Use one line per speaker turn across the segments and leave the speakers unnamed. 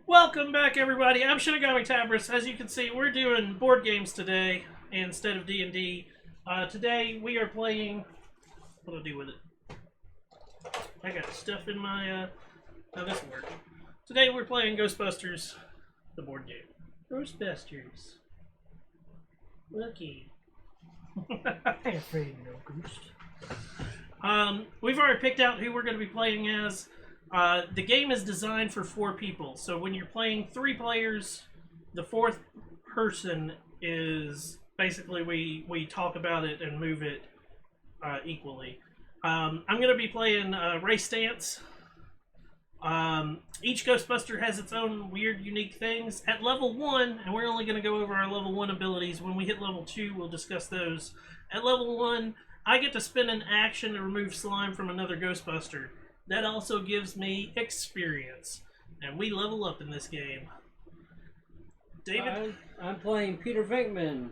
Welcome back, everybody. I'm Shinigami Tabris. As you can see, we're doing board games today instead of D&D. Today we are playing. What do I do with it? I got stuff in my. Oh, this will work. Today we're playing Ghostbusters, the board game. Ghostbusters. Lucky.
I ain't afraid of no ghost.
We've already picked out who we're going to be playing as. The game is designed for 4 people, so when you're playing 3 players, the 4th person is basically we talk about it and move it equally. I'm going to be playing Race Stance. Each Ghostbuster has its own weird, unique things. At level 1, and we're only going to go over our level 1 abilities. When we hit level 2, we'll discuss those. At level 1, I get to spend an action to remove slime from another Ghostbuster. That also gives me experience, and we level up in this game. David?
I'm playing Peter Venkman.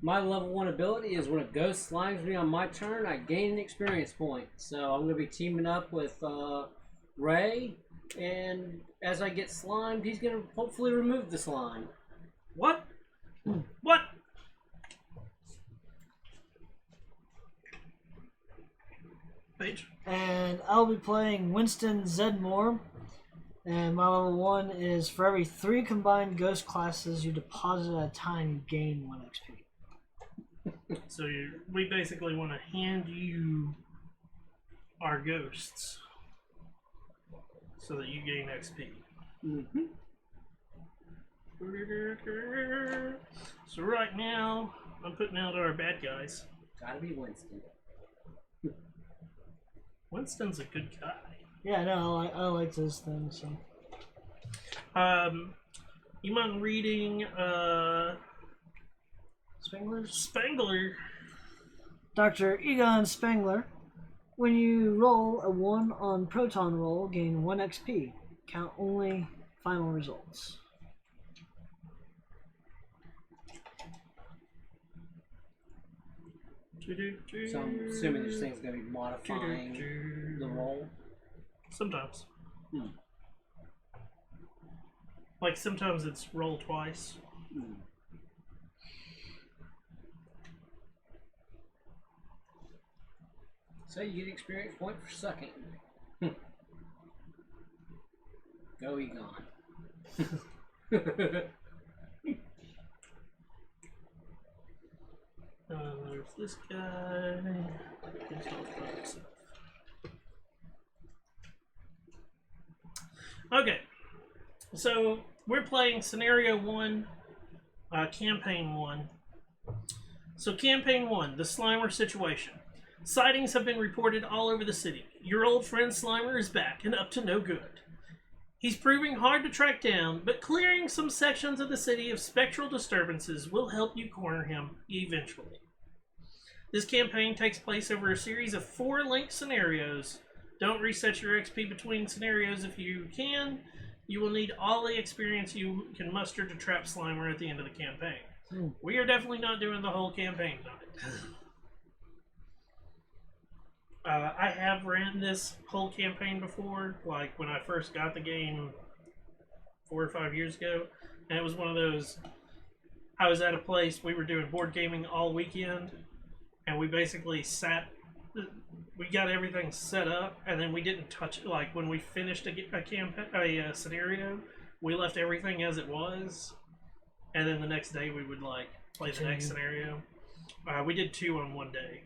My level 1 ability is when a ghost slimes me on my turn, I gain an experience point. So I'm going to be teaming up with Ray, and as I get slimed, he's going to hopefully remove the slime.
What? What? Page?
And I'll be playing Winston Zedmore. And my level 1 is for every 3 combined ghost classes you deposit at a time, you gain 1 XP.
So we basically want to hand you our ghosts so that you gain XP.
Mm-hmm.
So right now, I'm putting out our bad guys.
Gotta be Winston.
Winston's a good guy.
Yeah, no, I like those things. So.
You mind reading Spangler?
Dr. Egon Spangler. When you roll a 1 on Proton Roll, gain 1 XP. Count only final results.
So I'm assuming this thing's going to be modifying the roll.
Sometimes. Like sometimes it's roll twice.
So you get experience point for sucking. Go Egon.
There's this guy. He's all by himself. Okay, so we're playing Scenario 1, Campaign 1. So Campaign 1, the Slimer situation. Sightings have been reported all over the city. Your old friend Slimer is back and up to no good. He's proving hard to track down, but clearing some sections of the city of spectral disturbances will help you corner him eventually. This campaign takes place over a series of 4 linked scenarios. Don't reset your XP between scenarios if you can. You will need all the experience you can muster to trap Slimer at the end of the campaign. We are definitely not doing the whole campaign tonight. I have ran this whole campaign before, like when I first got the game 4 or 5 years ago, and it was one of those, I was at a place, we were doing board gaming all weekend, and we basically we got everything set up, and then we didn't touch it. Like when we finished a scenario, we left everything as it was, and then the next day we would like play the next scenario. We did 2 on one day.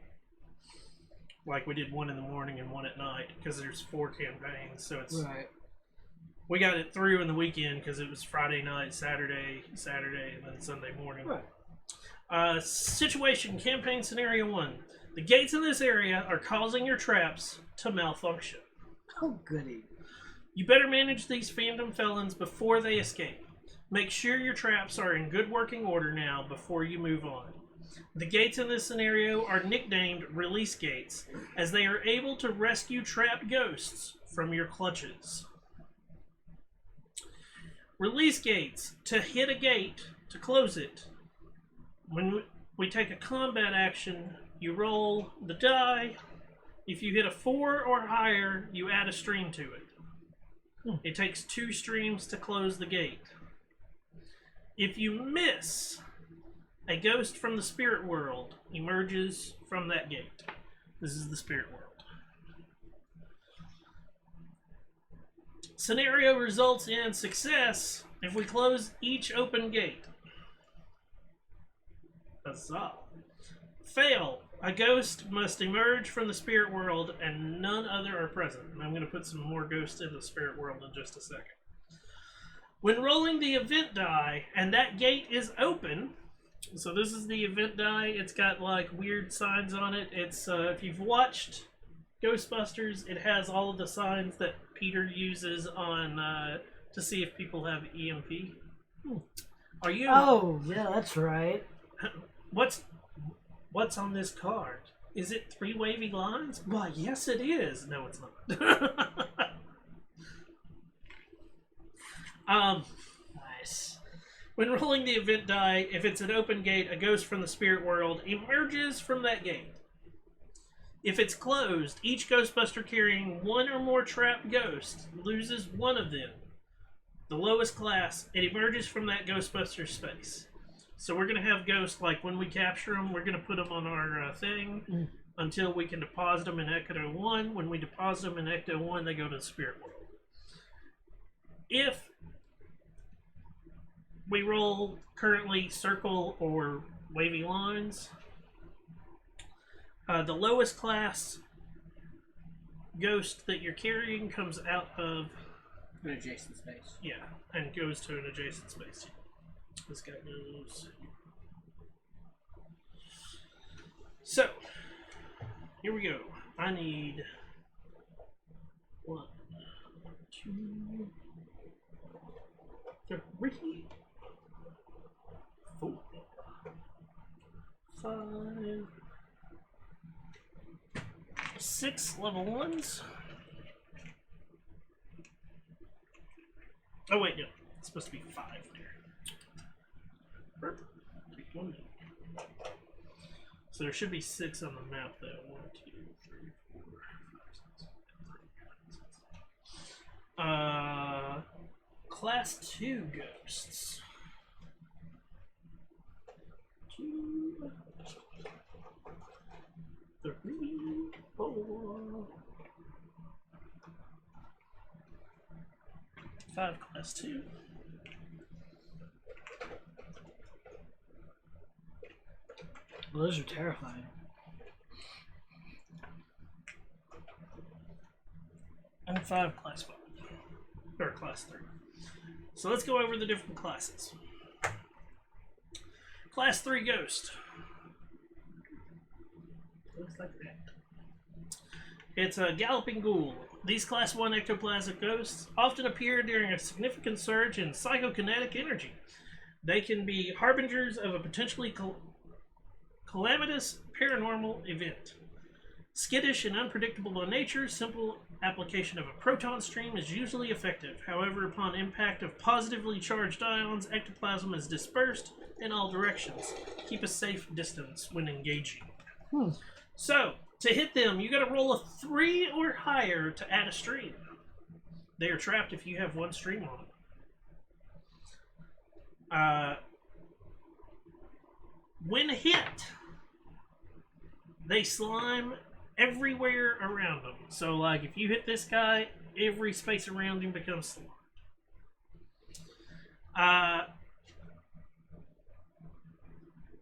Like we did 1 in the morning and 1 at night because there's 4 campaigns, so it's
right.
We got it through in the weekend because it was Friday night, Saturday, and then Sunday morning.
Right.
Situation campaign scenario 1: the gates in this area are causing your traps to malfunction.
Oh, goody!
You better manage these phantom felons before they escape. Make sure your traps are in good working order now before you move on. The gates in this scenario are nicknamed Release Gates, as they are able to rescue trapped ghosts from your clutches. Release Gates. To hit a gate, to close it. When we take a combat action, you roll the die. If you hit a 4 or higher, you add a string to it. It takes 2 streams to close the gate. If you miss, a ghost from the spirit world emerges from that gate. This is the spirit world. Scenario results in success if we close each open gate. Huzzah. Fail. A ghost must emerge from the spirit world and none other are present. And I'm going to put some more ghosts in the spirit world in just a second. When rolling the event die and that gate is open, so this is the event die. It's got like weird signs on it. It's if you've watched Ghostbusters, it has all of the signs that Peter uses on to see if people have EMP. Are you?
Oh, yeah, that's right.
What's on this card? Is it 3 wavy lines? Why, yes, it is. No, it's not.
Nice.
When rolling the event die, if it's an open gate, a ghost from the spirit world emerges from that gate. If it's closed, each Ghostbuster carrying 1 or more trapped ghosts loses 1 of them. The lowest class, it emerges from that Ghostbuster space. So we're going to have ghosts, like when we capture them, we're going to put them on our thing until we can deposit them in Ecto 1. When we deposit them in Ecto 1, they go to the spirit world. If we roll currently circle or wavy lines, the lowest class ghost that you're carrying comes out of
An adjacent space.
yeah, and goes to an adjacent space. This guy goes. So, here we go. I need 1, 2, 3, 4, 5, 6 level 1s. Oh wait, no. It's supposed to be 5 there. Perfect. Take 1 down. So there should be 6 on the map though. 1, 2, 3, 4, 5, 6. Class 2 ghosts. 2, 3, 4, 5 class 2.
Well, those are terrifying.
And 5 class 5. Or class 3. So let's go over the different classes. Class 3 Ghost. Looks like that. It's a galloping ghoul. These class 1 ectoplasmic ghosts often appear during a significant surge in psychokinetic energy. They can be harbingers of a potentially calamitous paranormal event. Skittish and unpredictable by nature, simple application of a proton stream is usually effective. However, upon impact of positively charged ions, ectoplasm is dispersed in all directions. Keep a safe distance when engaging. So, to hit them, you gotta roll a 3 or higher to add a stream. They are trapped if you have 1 stream on them. When hit, they slime everywhere around them. So, like, if you hit this guy, every space around him becomes slime.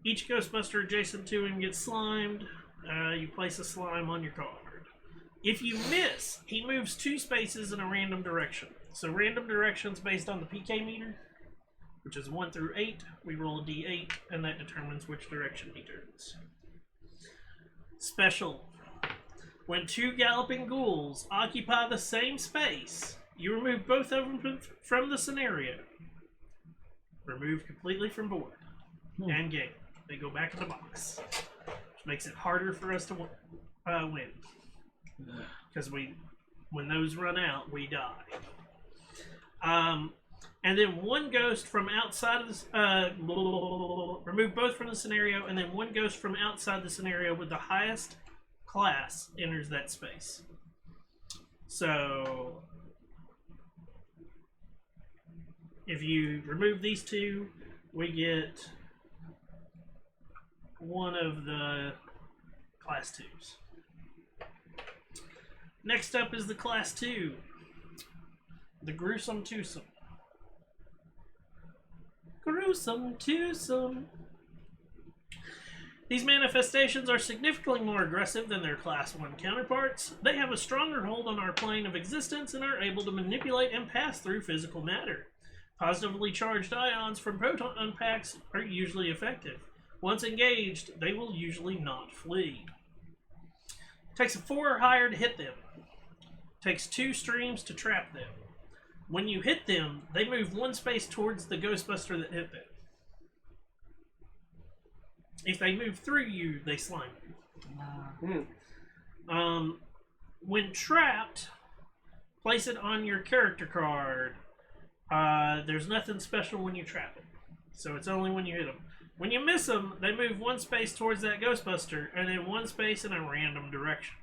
Each Ghostbuster adjacent to him gets slimed. You place a slime on your card. If you miss, he moves 2 spaces in a random direction. So random directions based on the PK meter, which is 1 through 8. We roll a d8, and that determines which direction he turns. Special. When 2 galloping ghouls occupy the same space, you remove both of them from the scenario. Remove completely from board. And game. They go back in the box. Which makes it harder for us to win. Because when those run out, we die. And then 1 ghost from outside of the... remove both from the scenario, and then 1 ghost from outside the scenario with the highest class enters that space. So... If you remove these two, we get one of the class 2s. Next up is the class 2, the gruesome twosome. Gruesome twosome. These manifestations are significantly more aggressive than their Class 1 counterparts. They have a stronger hold on our plane of existence and are able to manipulate and pass through physical matter. Positively charged ions from proton packs are usually effective. Once engaged, they will usually not flee. Takes a 4 or higher to hit them. Takes 2 streams to trap them. When you hit them, they move 1 space towards the Ghostbuster that hit them. If they move through you, they slime you. When trapped, place it on your character card. There's nothing special when you trap it, so it's only when you hit them. When you miss them, they move 1 space towards that Ghostbuster, and then 1 space in a random direction.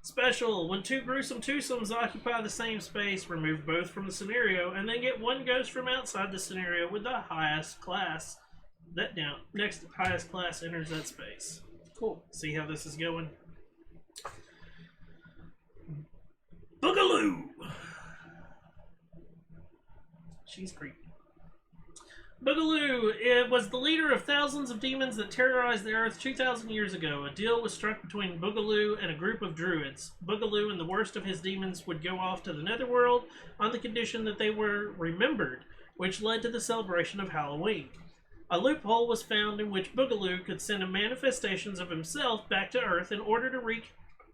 Special, when 2 gruesome twosomes occupy the same space, remove both from the scenario, and then get 1 ghost from outside the scenario with the highest class. That down. Next highest class enters that space. Cool. See how this is going? Boogaloo! She's creepy. Boogaloo, it was the leader of thousands of demons that terrorized the earth 2,000 years ago. A deal was struck between Boogaloo and a group of druids. Boogaloo and the worst of his demons would go off to the netherworld on the condition that they were remembered, which led to the celebration of Halloween. A loophole was found in which Boogaloo could send manifestations of himself back to Earth in order to wreak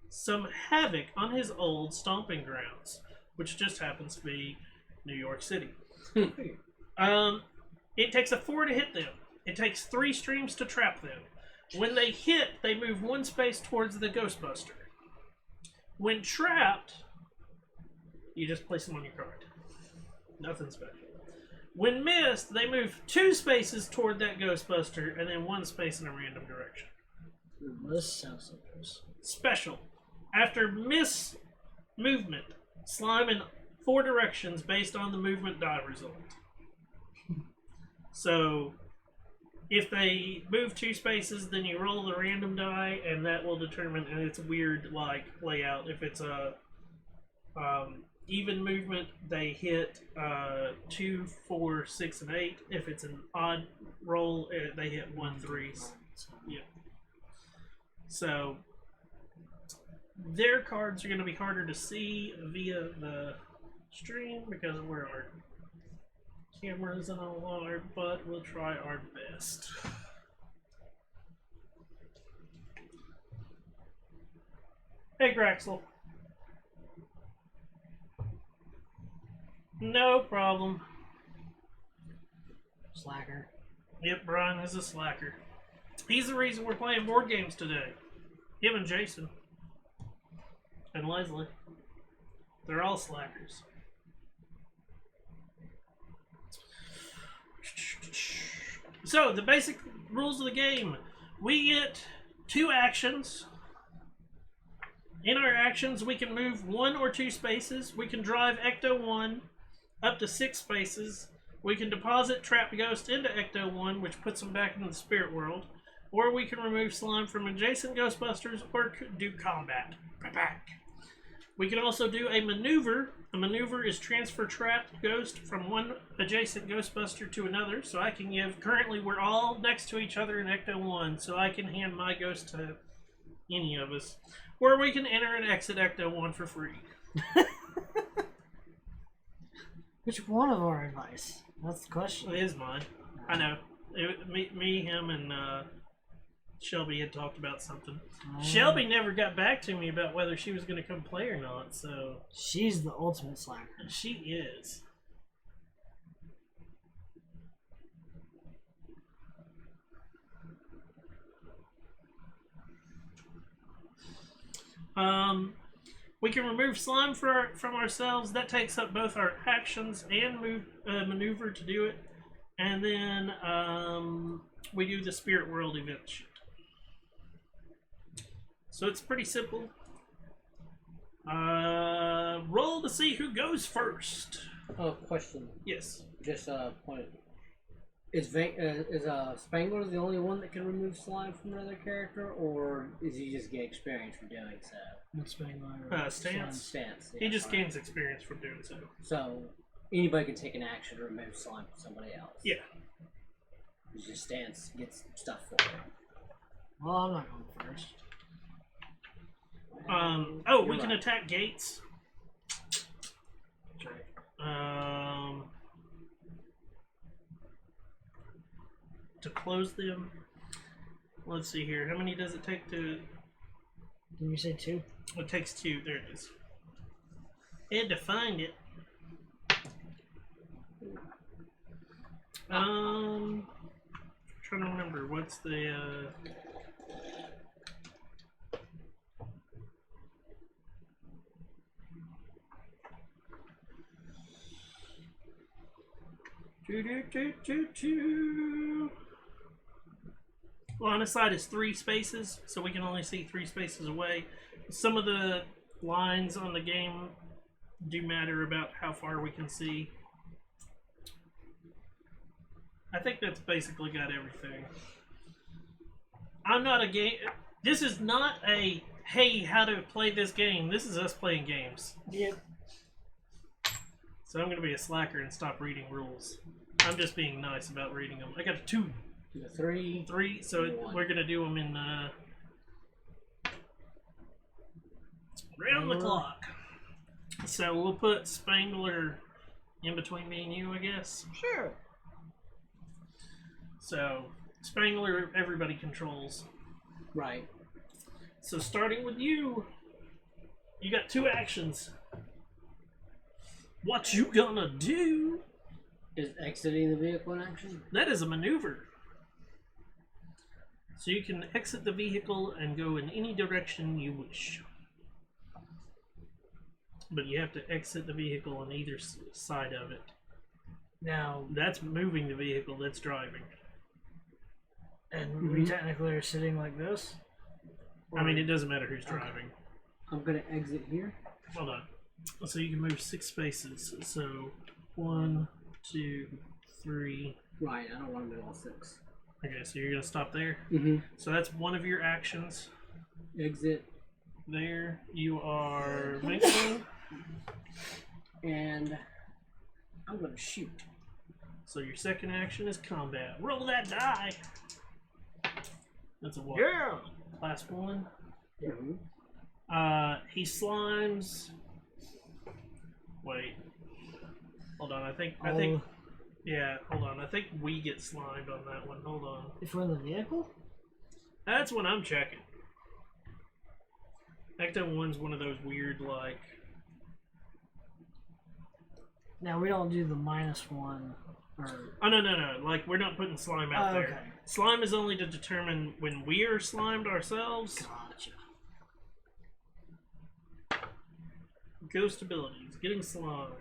some havoc on his old stomping grounds, which just happens to be New York City. It takes a 4 to hit them. It takes 3 streams to trap them. When they hit, they move 1 space towards the Ghostbuster. When trapped, you just place them on your card. Nothing special. When missed, they move 2 spaces toward that Ghostbuster and then 1 space in a random direction.
This sounds interesting.
Special. After miss movement, slime in 4 directions based on the movement die result. So, if they move 2 spaces, then you roll the random die, and that will determine. And it's a weird layout. If it's a even movement, they hit 2, 4, 6, and 8. If it's an odd roll, they hit 1, 3. Yeah. So their cards are going to be harder to see via the stream because of where our cameras and all are, but we'll try our best. Hey, Graxel. No problem.
Slacker.
Yep, Brian is a slacker. He's the reason we're playing board games today. Him and Jason. And Leslie. They're all slackers. So, the basic rules of the game. We get 2 actions. In our actions, we can move 1 or 2 spaces. We can drive Ecto 1 up to 6 spaces. We can deposit Trap Ghost into Ecto 1, which puts them back into the spirit world. Or we can remove slime from adjacent Ghostbusters or do combat. We can also do a maneuver. A maneuver is transfer Trapped Ghost from one adjacent Ghostbuster to another. So I can give, currently we're all next to each other in Ecto 1, so I can hand my ghost to any of us. Or we can enter and exit Ecto 1 for free.
Which one of our advice? That's the question.
It is mine. I know. Me, him, and Shelby had talked about something. Shelby never got back to me about whether she was going to come play or not, so...
She's the ultimate slacker.
She is. We can remove slime from ourselves. That takes up both our actions and maneuver to do it. And then we do the Spirit World event shit. So it's pretty simple. Roll to see who goes first.
Oh, question.
Yes.
Just point. Is Spangler the only one that can remove slime from another character, or is he just get experience for doing so?
Not Spangler.
Stance.
Stance.
He
Yeah,
just
sorry.
gains experience from doing so.
So anybody can take an action to remove slime from somebody else.
Yeah.
It's just Stance gets stuff for it.
Well, I'm not going first.
Oh,
You're
we can
right.
attack gates. To close them. Let's see here. How many does it take to?
Didn't you say 2?
It takes 2. There it is. Had to find it. Trying to remember what's the. Line of sight is 3 spaces, so we can only see 3 spaces away. Some of the lines on the game do matter about how far we can see. I think that's basically got everything. I'm not a game. This is not a hey, how to play this game. This is us playing games.
Yep.
So I'm going to be a slacker and stop reading rules. I'm just being nice about reading them. I got a 2.
The 3.
3, so we're going to do them in round the clock. So we'll put Spangler in between me and you, I guess.
Sure.
So Spangler, everybody controls.
Right.
So starting with you, you got 2 actions. What you gonna do?
Is exiting the vehicle an action?
That is a maneuver. So you can exit the vehicle and go in any direction you wish. But you have to exit the vehicle on either side of it.
Now,
That's moving the vehicle, that's driving.
and we technically are sitting like this?
I mean, it doesn't matter who's driving.
I'm gonna exit here.
Hold on. So you can move 6 spaces. So 1, 2, 3.
Right. I don't want to do all 6.
Okay, so you're gonna stop there.
Mm-hmm.
So that's one of your actions.
Exit.
There you are making.
And I'm gonna shoot.
So your second action is combat. Roll that die. That's a what?
Yeah!
Class 1.
Mm-hmm.
He slimes. Wait. Hold on. I think. Yeah. Hold on. I think we get slimed on that one. Hold on.
If we're in the vehicle?
That's what I'm checking. Ecto 1's one of those weird, like.
Now, we don't do the -1. Or...
Oh, no. Like, we're not putting slime out there.
Okay.
Slime is only to determine when we are slimed ourselves.
Gotcha.
Ghost abilities. Getting slimed.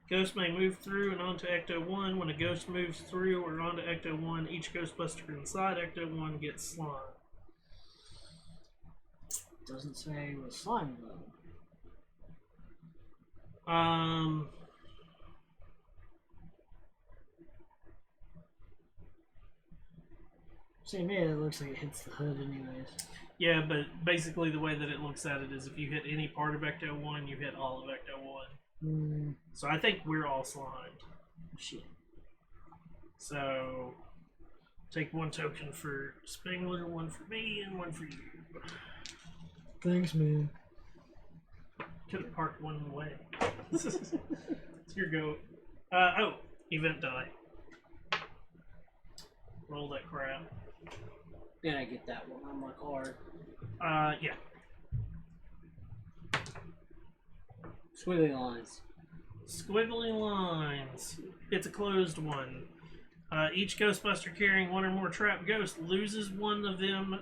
Ghost may move through and onto Ecto 1. When a ghost moves through or onto Ecto 1, each Ghostbuster inside Ecto 1 gets slime.
Doesn't say with slime, though. See, to me, it looks like it hits the hood anyways.
Yeah, but basically the way that it looks at it is if you hit any part of Ecto 1, you hit all of Ecto 1. So I think we're all slimed.
Shit.
So take 1 token for Spangler, 1 for me, and 1 for you.
Thanks, man.
Could have parked 1 away. It's your go. Event die. Roll that crap.
And I get that one on my card.
Yeah.
Squiggly lines.
Squiggly lines. It's a closed one. Each Ghostbuster carrying one or more trapped ghosts loses one of them.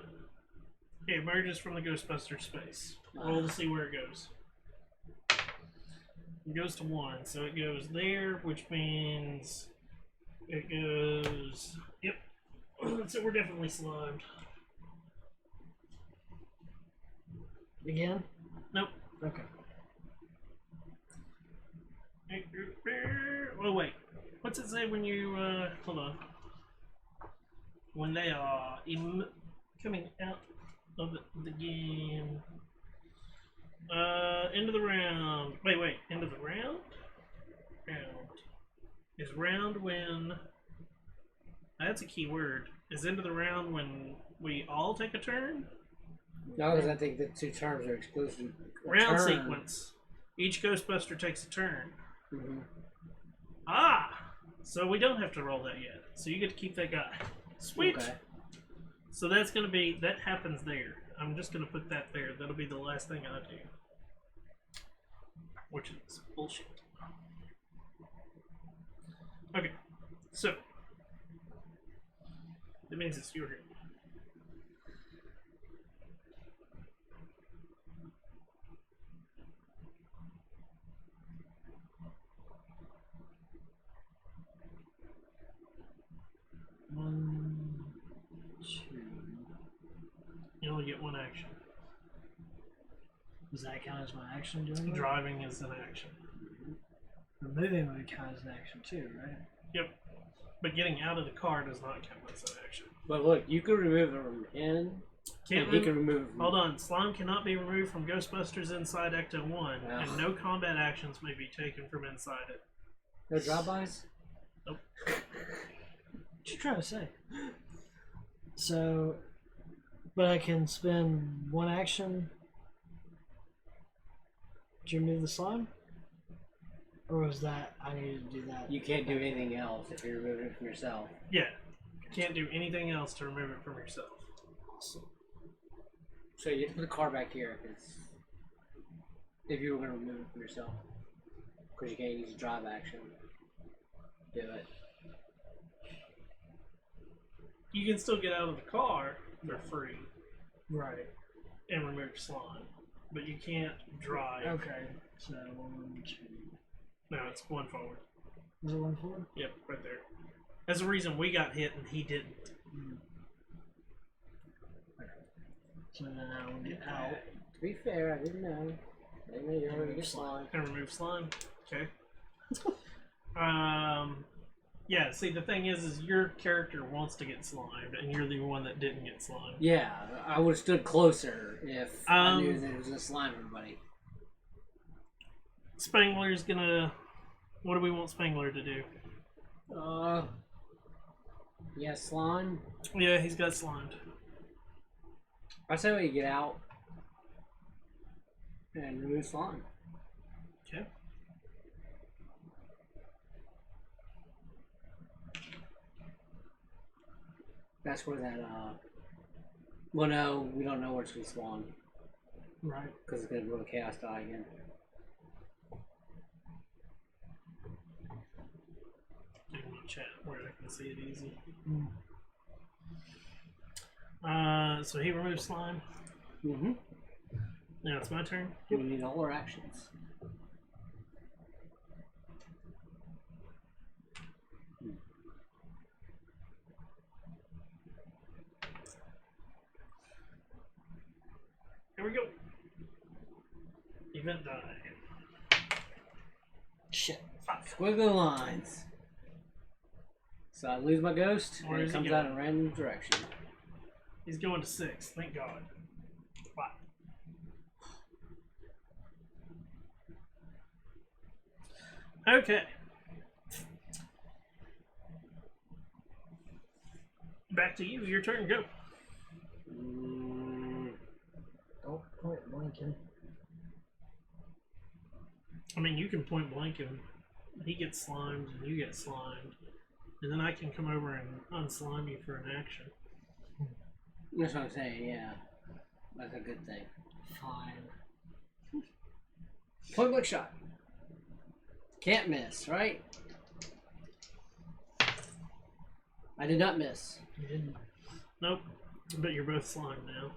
Okay, emerges from the Ghostbuster space. Roll to see where it goes. It goes to 1, so it goes there, which means it goes. Yep. So we're definitely slimed.
Again?
Nope.
Okay.
Oh wait, what's it say when you hold on? When they are coming out of the game. End of the round. Wait, end of the round? Round. Is round when... That's a key word. Is end of the round when we all take a turn?
No, because I think the 2 terms are exclusive.
Round sequence. Each Ghostbuster takes a turn.
Mm-hmm.
Ah! So we don't have to roll that yet. So you get to keep that guy. Sweet!
Okay.
So that's going to be... That happens there. I'm just going to put that there. That'll be the last thing I do. Which is bullshit. Okay. So. That means it's your turn.
One, 2.
You only get one action.
Does that count as my action doing that?
Driving is an action.
Removing would count as an action too, right?
Yep. But getting out of the car does not count as an action.
But look, you can remove it from him.
Can't
and he can remove it from...
Hold on. Slime cannot be removed from Ghostbusters inside Ecto 1,
Wow.
and no combat actions may be taken from inside it.
No drive-bys?
Nope.
What you trying to say? So, but I can spend one action to remove the slime? Or was that I needed to do that?
You can't do anything else if you're removing it from yourself.
Yeah. Can't do anything else to remove it from yourself.
Awesome.
So you have to put the car back here if you were going to remove it from yourself. Because you can't use a drive action. Do it.
You can still get out of the car for free
Right.
and remove slime, but you can't drive.
Okay. So 1, 2.
No, it's one forward.
Was it 1 forward?
Yep, right there. That's the reason we got hit and he didn't.
Okay. So then I will get out.
To be fair, I didn't know. I didn't know you were going to get slime.
And remove slime. Okay. Yeah, see, the thing is your character wants to get slimed, and you're the one that didn't get slimed.
Yeah, I would have stood closer if I knew that it was going to slime everybody.
Spangler's gonna... What do we want Spangler to do?
Yeah, slime.
Yeah, he's got slimed.
I say we get out and remove slime.
Okay.
That's where that, well, no, we don't know where it's going to spawn.
Right.
Because it's going to go to Chaos Die again.
Give me a chat where I can see it easy.
Mm.
So he removes slime.
Mm-hmm.
Now it's my turn.
We need all our actions.
Here we go. Event die.
Shit.
Squiggly lines. So I lose my ghost,
Where
and
is
it
he
comes out
going?
in a random direction.
He's going to 6. Thank God. 5. Okay. Back to you. Your turn. Go.
Don't point blanking.
I mean, you can point blank and he gets slimed and you get slimed. And then I can come over and unslime you for an action.
That's what I'm saying, yeah. That's a good thing.
Fine.
Point blank shot. Can't miss, right? I did not miss.
You didn't.
Nope. But you're both slime now.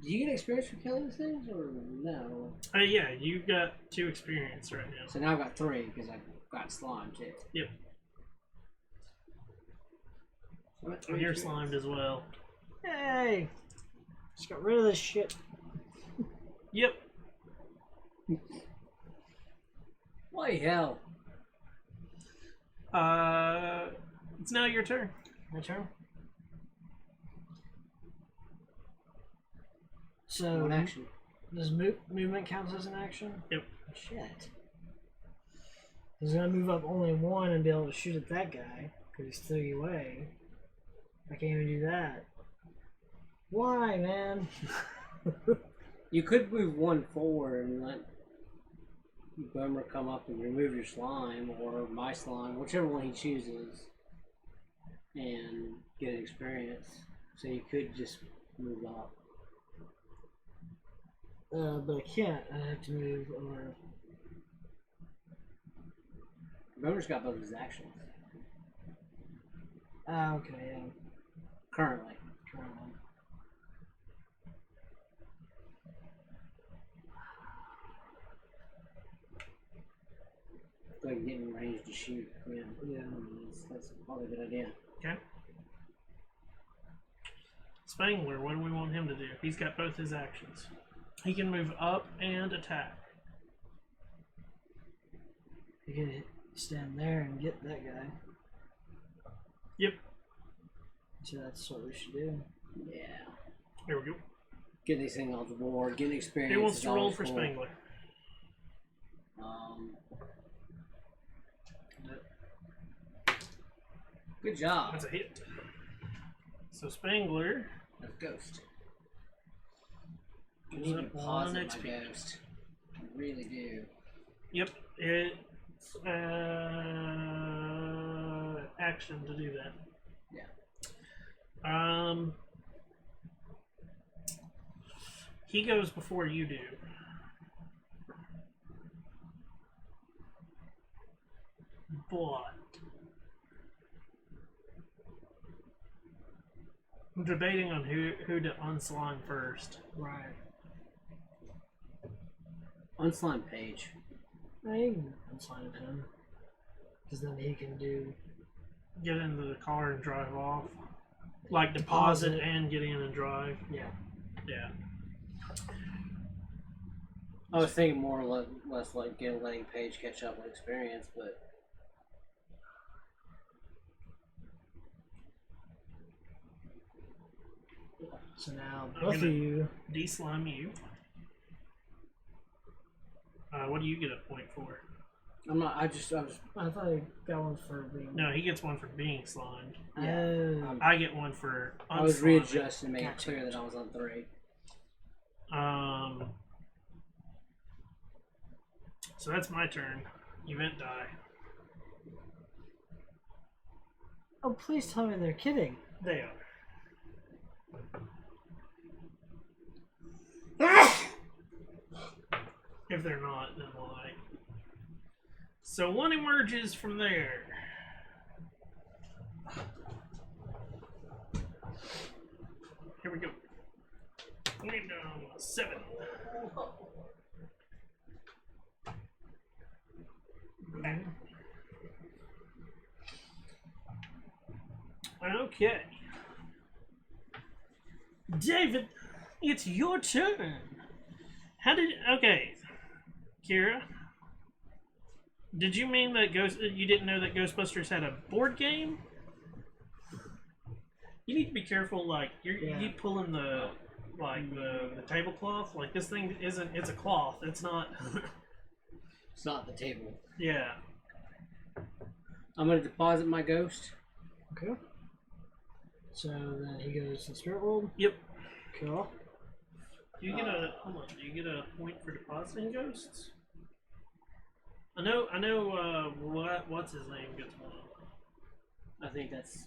Do you get experience for killing these things, or no?
Yeah, you got 2 experience right now.
So now I've got 3 because I got slime too.
Yep.
So I'm at
And
3
you're
experience.
slimed as well.
Hey! Just got rid of this shit.
Yep.
Bloody hell!
It's now your turn.
My turn. So,
One action.
does movement count as an action?
Yep.
Shit. He's gonna move up only 1 and be able to shoot at that guy because he's 3 away. I can't even do that. Why, man?
You could move 1 forward and let Boomer come up and remove your slime, or my slime, whichever one he chooses, and get experience. So you could just move up.
But I can't. I have to move over.
Boomer's got both his actions
Ah, okay, yeah.
currently.
Currently.
So I can get in range to shoot. Yeah,
Yeah.
that's probably a good idea.
Okay. Spangler, what do we want him to do? He's got both his actions. He can move up and attack.
You can stand there and get that guy.
Yep.
So that's what we should do.
Yeah.
There we go.
Get these things off the board, get experience.
He wants
is
to roll
always
for
cool.
Spangler.
Good job.
That's a hit. So Spangler
That's Ghost. I
goes
need to
up
pause
1
my
XP.
Ghost. I really do.
Yep. It's action to do that.
Yeah.
He goes before you do. But I'm debating on who to unslime first.
Right.
Unslime Page.
I can unslime him. Because then he can do.
Get into the car and drive off. Like deposit and get in and drive.
Yeah.
Yeah.
I was thinking more or less like letting Page catch up with experience, but
So now
I'm
both of
gonna-
you.
De-slime you. What do you get a point for?
I'm not. I was.
I thought I got one for being.
No, he gets one for being slimed.
Oh.
I get one for unsliming.
I was readjusting to make
Gotcha.
it clear that I was on 3.
So that's my turn. Event die.
Oh, please tell me they're kidding.
They are. If they're not, then why? So 1 emerges from there. Here we go. We're down 7. Okay. David, it's your turn. How did... Okay. Kira, did you mean that you didn't know that Ghostbusters had a board game? You need to be careful, like, you keep pulling the tablecloth. Like, this thing isn't... It's a cloth. It's not...
It's not the table.
Yeah.
I'm gonna deposit my Ghost.
Okay. So then he goes to Spirit World.
Yep.
Cool.
Do you get a... Hold on. Do you get a point for depositing ghosts? I know, what's his name gets one.
I think that's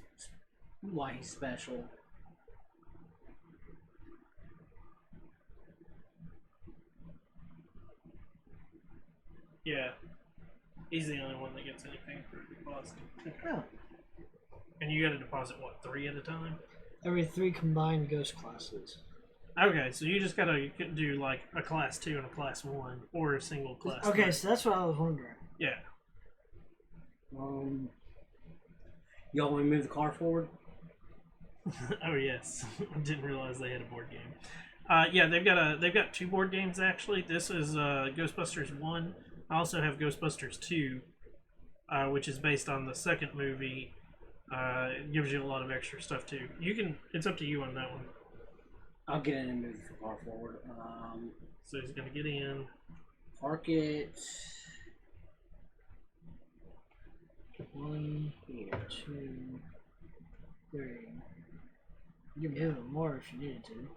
why he's special.
Yeah. He's the only one that gets anything for depositing.
Oh.
And you got to deposit what, 3 at a time?
Every 3 combined ghost classes.
Okay, so you just gotta do like a class 2 and a class 1, or a single class.
Okay,
3.
so that's what I was wondering.
Yeah.
Y'all want to move the car forward?
Oh yes, I didn't realize they had a board game. Yeah, they've got 2 board games actually. This is Ghostbusters 1. I also have Ghostbusters 2, which is based on the second movie. It gives you a lot of extra stuff too. You can. It's up to you on that one.
I'll get in and move the car forward.
So he's gonna get in.
Park it.
1,
Here.
2, 3. You can move it more if you needed to.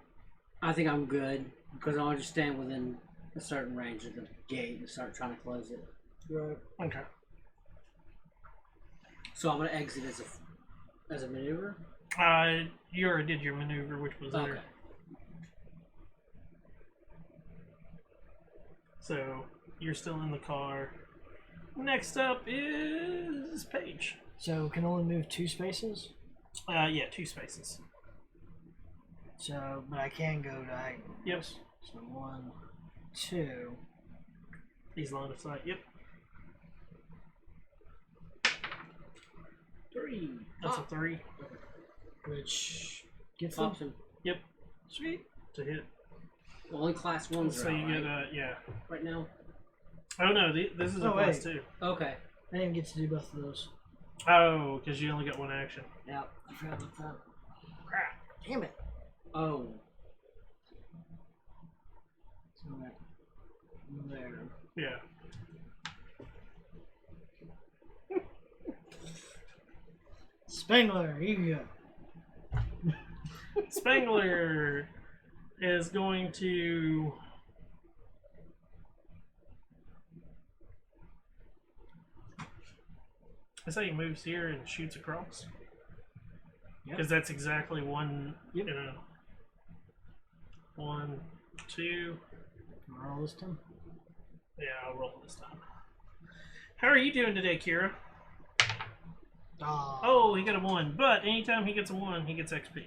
I think I'm good because I'll just stand within a certain range of the gate and start trying to close it.
Right.
Okay.
So I'm gonna exit as a maneuver.
You already did your maneuver, which was there.
Okay.
So you're still in the car. Next up is Paige.
So we can only move 2 spaces?
Yeah, 2 spaces.
So, but I can go diagonal.
Yep.
So 1, 2.
He's line of sight. Yep.
3.
That's a 3.
Which gets them.
Pops him.
Yep.
Sweet.
To hit.
Only class 1s
So
are
you
out,
get
right?
yeah.
Right now.
Oh no, this is a
Oh,
class
wait.
2.
Okay.
I didn't get to do both of those.
Oh, because you only got 1 action.
Yeah, I forgot about that.
Crap.
Damn it.
Oh.
So there.
Yeah.
Spangler, here you go.
Spangler is going to. That's how he moves here and shoots across. Because that's exactly one.
Yep.
You know. 1, 2.
Roll this time.
Yeah, I'll roll this time. How are you doing today, Kira? Oh, he got a 1. But anytime he gets a 1, he gets XP.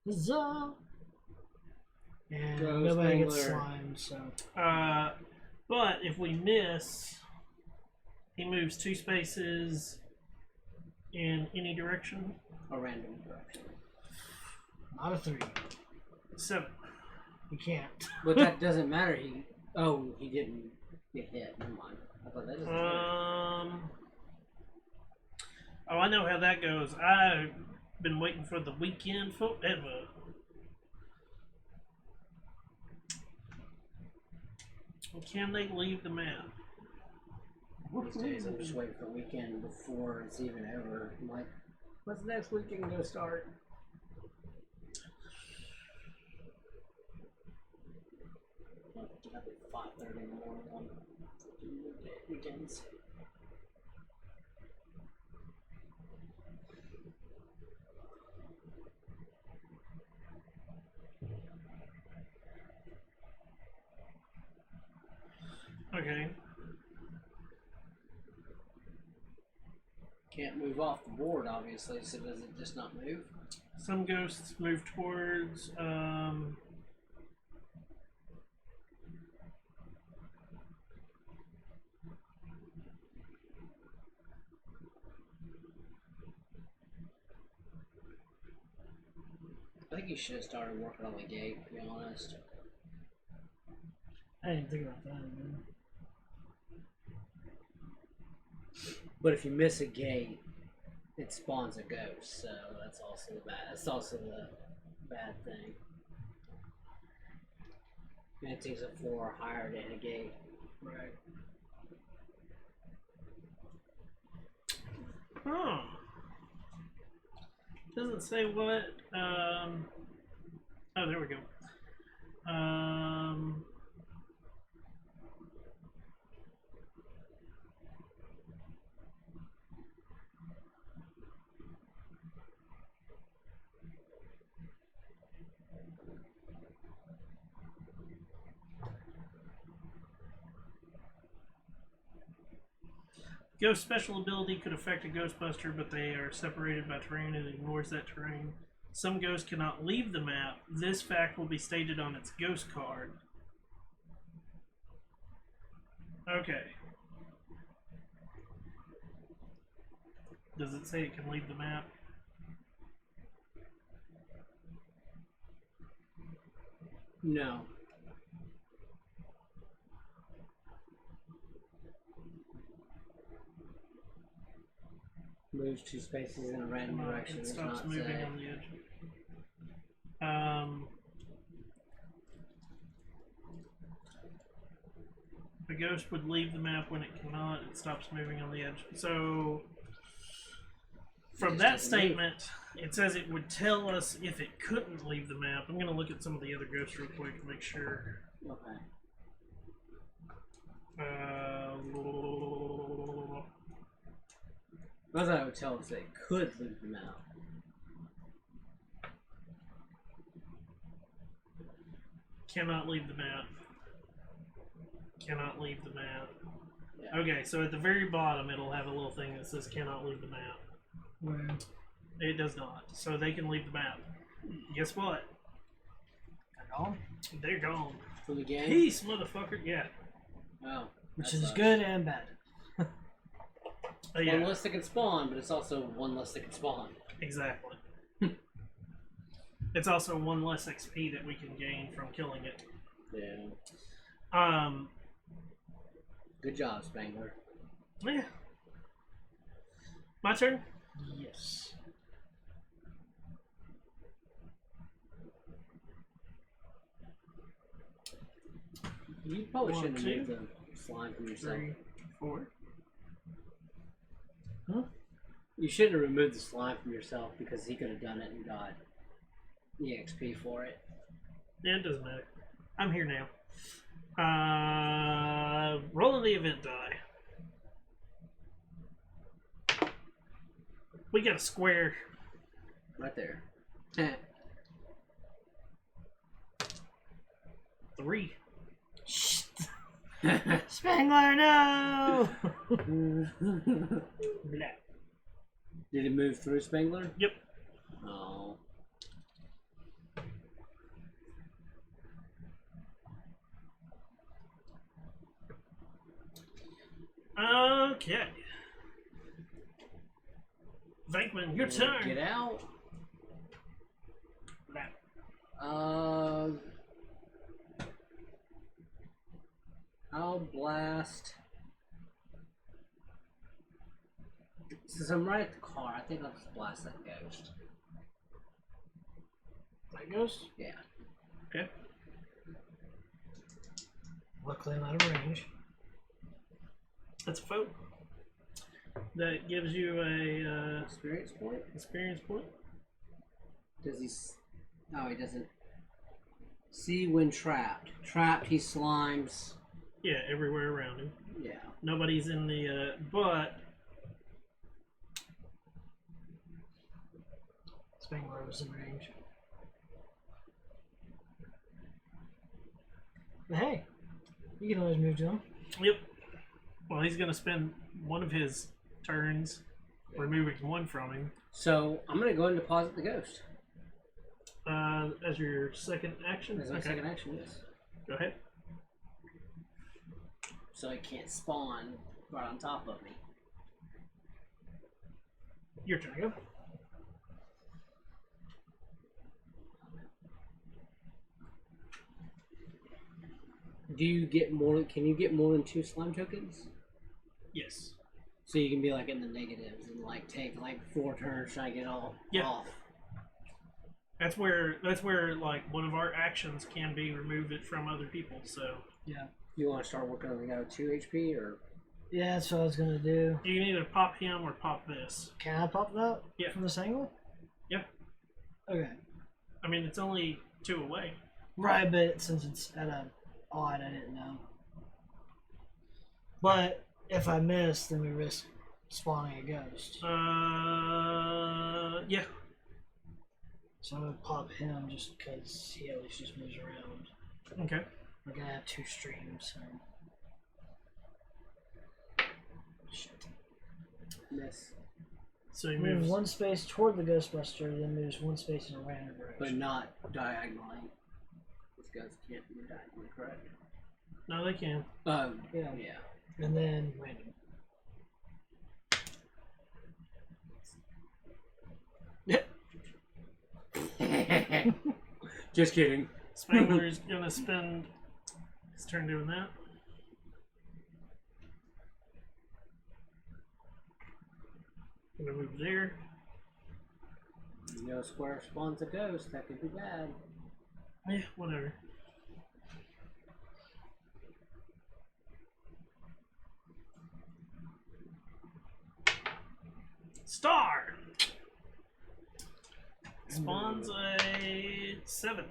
Huzzah! And
Go
nobody gets
Spangler.
slimed, so.
But if we miss, he moves 2 spaces in any direction.
A random direction.
Not a 3.
7.
You can't.
But that doesn't matter. He didn't get hit. Never mind. I thought that doesn't matter.
Oh, I know how that goes. I've been waiting for the weekend forever. Can they leave the map?
These days I'm just waiting for the weekend before it's even over. I'm like, when's the next weekend gonna start? Get up at 5:30 in the morning on weekends.
Okay.
Can't move off the board, obviously, so does it just not move?
Some ghosts move towards.
I think you should have started working on the gate, to be honest.
I didn't think about that, man.
But if you miss a gate, it spawns a ghost, so that's also the bad thing. And it takes a 4 or higher to hit a gate.
Right.
Oh. Doesn't say what. Oh, there we go. Ghost special ability could affect a Ghostbuster, but they are separated by terrain and ignores that terrain. Some ghosts cannot leave the map. This fact will be stated on its ghost card. Okay. Does it say it can leave the map?
No. Moves 2 spaces in a random
Come on,
direction.
it
Does
stops
not
moving
say.
on the edge. The ghost would leave the map when it cannot. It stops moving on the edge. So, from that statement, it says it would tell us if it couldn't leave the map. I'm going to look at some of the other ghosts real quick to make sure.
Okay. I thought it would tell us that it could leave the map.
Cannot leave the map. Cannot leave the map.
Yeah.
Okay, so at the very bottom, it'll have a little thing that says cannot leave the map.
Where?
It does not. So they can leave the map. Guess what?
They're gone?
They're gone.
For the game?
Peace, motherfucker. Yeah.
Oh.
Which
that
is
sucks.
good and bad.
Yeah,
One less that can spawn, but it's also one less that can spawn.
exactly. It's also one less XP that we can gain from killing it.
Yeah. Good job, Spangler.
Yeah. My turn?
Yes.
You probably
1,
shouldn't have
2,
moved the slime from yourself.
3, 4.
You shouldn't have removed the slime from yourself because he could have done it and got EXP for it.
Yeah, it doesn't matter. I'm here now. Rolling the event die. We got a square.
Right there.
3.
Spangler, no!
Blah.
Did it move through Spangler?
Yep.
Oh.
Okay. Venkman, your turn.
Get out.
Blah.
I'll blast. Since I'm right at the car, I think I'll just blast that ghost.
That ghost?
Yeah.
Okay.
Luckily, I'm out of range.
That's a vote. That gives you a
Experience point?
experience point.
Does he? No, he doesn't. See when trapped. Trapped, he slimes.
Yeah, everywhere around him.
Yeah.
Nobody's in the but
Spangler was in range. But hey, you can always move to him.
yep. Well, he's gonna spend one of his turns removing one from him.
So I'm gonna go and deposit the ghost.
As your second action.
As my second action, yes.
Go ahead.
So it can't spawn right on top of me.
Your turn. Go.
Do you get more? Can you get more than 2 slime tokens?
Yes.
So you can be like in the negatives and like take like 4 turns trying to get all
Yeah.
off.
That's where like one of our actions can be remove it from other people. So
Yeah.
You want to start working on the guy with 2 HP or?
Yeah, that's what I was gonna do.
you can either pop him or pop this.
Can I pop that
Yeah.
from this angle?
Yeah.
Okay.
I mean, it's only 2 away.
Right, but since it's at a odd, I didn't know. But if I miss, then we risk spawning a ghost.
Yeah.
So I'm gonna pop him just because he at least just moves around.
Okay.
We're gonna have 2 streams, so. Shit.
Miss.
So he
Move
moves.
one space toward the Ghostbuster, then moves one space in a random direction.
But not diagonally. These guys can't move diagonally, correct?
No, they can.
Yeah.
Yeah.
And then random.
Just kidding.
Spangler's gonna spend his turn doing that. Gonna move there.
You know, square spawns a ghost. That could be bad.
Yeah, whatever. Star spawns a 7.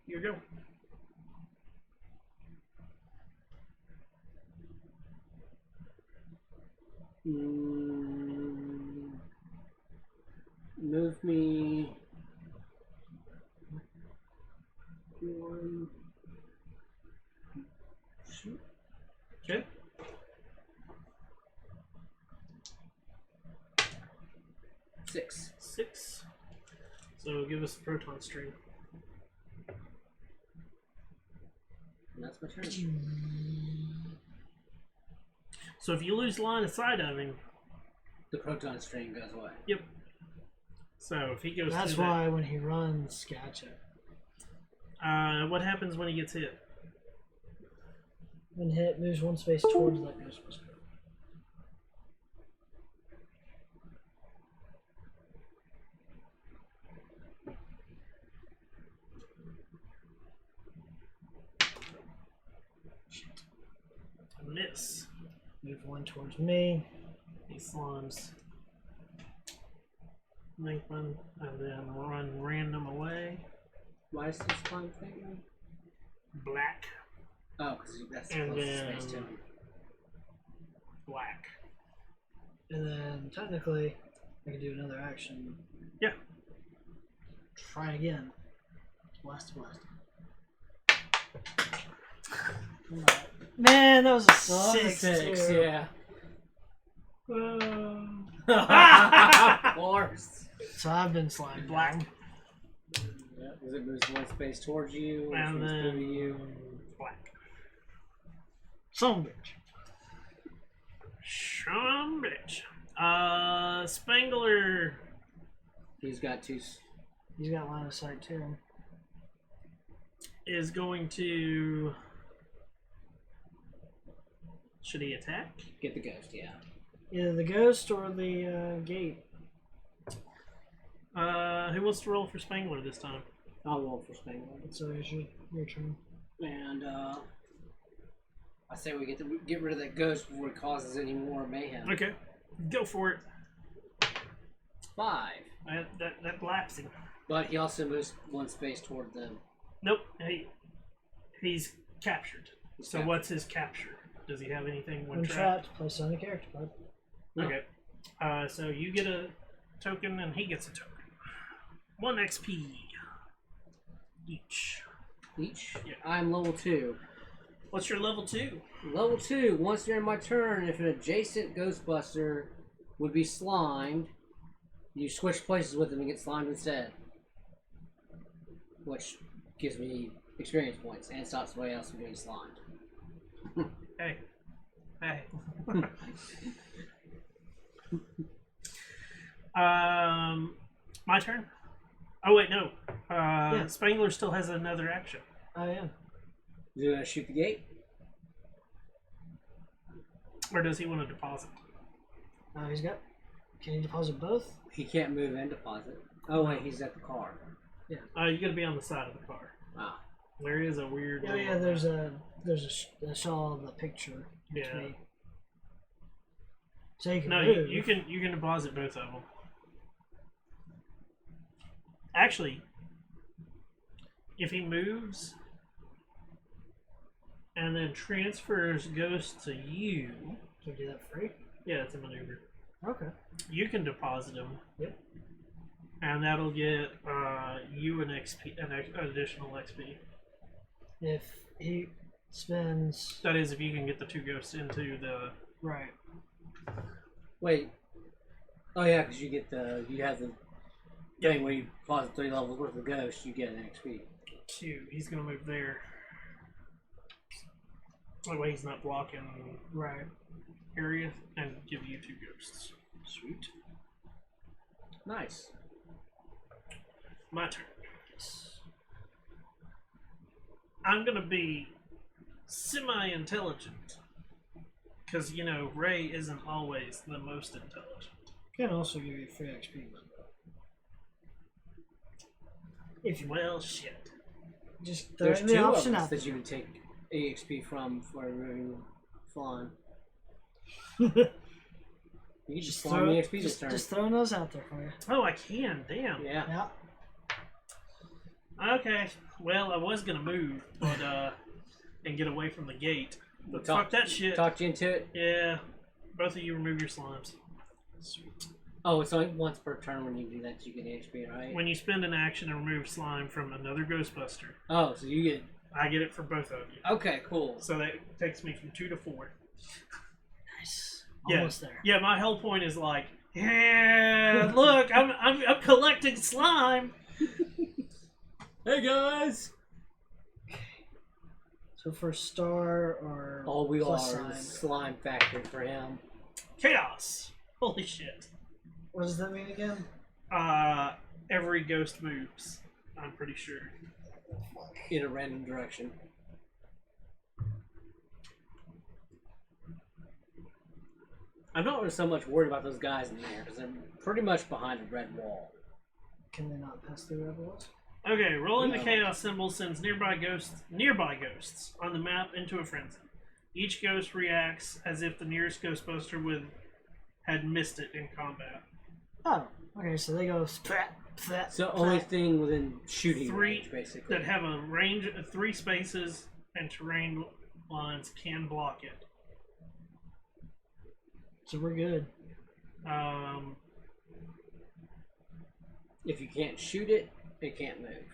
Here you go.
Move me one. Shoot.
Okay.
Six.
6. So give us the proton stream.
And that's my turn.
So if you lose line of sight of him,
The proton stream goes away.
yep. So if he goes
That's
through
why when he runs, gotcha.
that, what happens when he gets hit?
When hit, moves one space towards that Ghostbuster.
A miss.
Move one towards me.
He slams Linkman and then run random away.
Why is this slime thing?
Black.
Oh, because that's the
And
closest
then-
space to him.
Black.
And then technically, I can do another action.
Yeah.
Try again. Blast. Man, that was a
Oh,
six. too.
yeah. Of course.
So I've been sliding
Black.
down.
Yeah, because it moves one space towards you, which
And
moves
then
through you.
black.
Some bitch.
Some bitch. Spangler
He's got two.
He's got line of sight too.
is going to. Should he attack?
Get the ghost, yeah.
Either the ghost or the gate.
Who wants to roll for Spangler this time?
I'll roll for Spangler.
So it's your turn.
And I say we get rid of that ghost before it causes any more mayhem.
Okay, go for it.
5.
That laps him.
But he also moves one space toward them.
Nope. He's captured.
He's
So
captured.
what's his capture? Does he have anything when
When
trapped?
trapped, place on a character card.
No.
Okay. So you get a token and he gets a token. 1 XP each.
Each?
Yeah.
I'm level 2.
What's your level 2?
Level 2, once during my turn, if an adjacent Ghostbuster would be slimed, you switch places with them and get slimed instead. Which gives me experience points and stops somebody else from getting slimed.
Hey. My turn? Oh wait, no.
Yeah.
Spangler still has another action.
I am.
Do I shoot the gate?
Or does he want to deposit?
He's got. Can he deposit both?
He can't move and deposit. Oh wait, he's at the car.
You gotta be on the side of the car.
Ah.
There is a weird.
Oh yeah, there's a I saw the picture.
Yeah.
Me. So you can
No,
move.
you can deposit both of them. Actually, if he moves and then transfers Ghost to you,
Can you do that free?
yeah, it's a maneuver.
Okay.
You can deposit him.
Yep.
And that'll get you an XP, an additional XP.
If he Spins.
That is, if you can get the 2 ghosts into the.
Right.
Wait. Oh yeah, because you have the thing where you pause 3 levels worth of ghosts, you get an XP.
2. He's gonna move there. That way he's not blocking
Right.
area and give you 2 ghosts.
Sweet.
Nice.
My turn. I'm gonna be semi-intelligent. Because, you know, Ray isn't always the most intelligent.
Can also give you free XP. If you
Well, shit.
just
There's
throwing the
2 of
option
us
out
that you can take EXP from for removing flan.
there.
You can just farm EXP this turn.
Just throwing those out there for you.
Oh, I can. Damn.
Yeah.
Yeah.
Okay. Well, I was gonna move, but and get away from the gate. But
Talk-
fuck that shit.
Talked you into it.
Yeah. Both of you remove your slimes.
Sweet.
Oh, it's only once per turn when you do that you get XP, right?
When you spend an action and remove slime from another Ghostbuster,
Oh, so you get.
I get it for both of you.
Okay, cool.
So that takes me from 2 to 4.
Nice.
Yeah.
Almost there.
Yeah, my whole point is like, yeah, look, I'm collecting slime.
Hey guys!
So for star or
All we
plus
are is
sign.
slime factory for him.
Chaos. Holy shit.
What does that mean again?
Every ghost moves. I'm pretty sure.
In a random direction. I'm not really so much worried about those guys in there because they're pretty much behind a red wall.
Can they not pass through red walls?
Okay, rolling the
No.
chaos symbol sends nearby ghosts on the map into a frenzy. Each ghost reacts as if the nearest Ghostbuster had missed it in combat.
Oh, okay. So they go splat, splat.
So
splat.
only thing within shooting
3
range, basically.
that have a range of 3 spaces and terrain lines can block it.
So we're good.
If you can't shoot it, it can't move.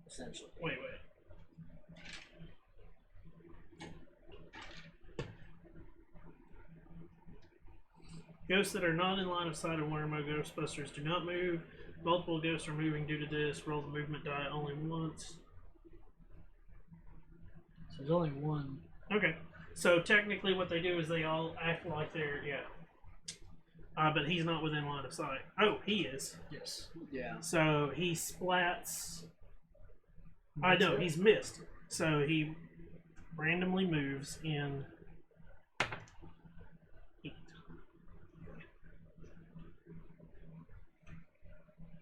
Essentially.
Wait. Ghosts that are not in line of sight of one or more Ghostbusters do not move. Multiple ghosts are moving due to this. Roll the movement die only once.
So there's only one.
Okay. So technically what they do is they all act like they're, but he's not within line of sight. Oh, he is.
Yes.
Yeah.
So he splats. I know, he's missed. So he randomly moves in 8.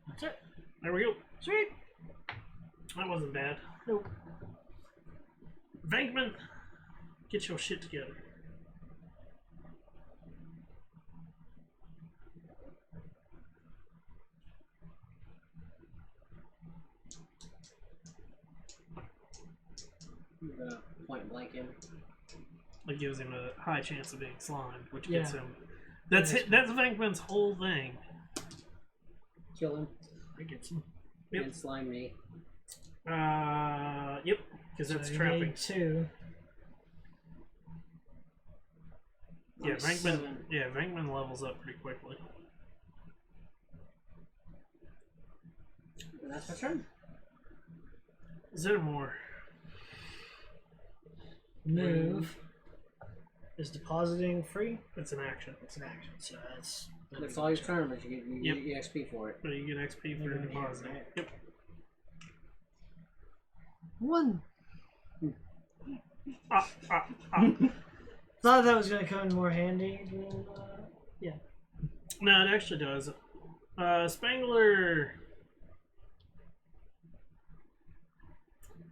That's it.
There we go.
Sweet.
That wasn't bad.
Nope.
Venkman, get your shit together.
I'm gonna point blank him.
It gives him a high chance of being slimed, which
Yeah.
gets him. That's Venkman's whole thing.
Kill him.
That gets him.
Yep.
And slime me.
Yep, because that's
So you
trapping.
need 2.
Yeah,
I'm
Venkman.
7.
Yeah, Venkman levels up pretty quickly.
And that's my turn.
Zedmore.
Move. Is depositing free?
It's an action,
It's an action. So that's.
That's all your turn, but you
Yep.
get EXP for it.
but you get XP for
Yeah,
depositing.
right.
Yep.
1.
Ah.
Thought that was going to come in more handy. Than, yeah.
No, it actually does. Spangler.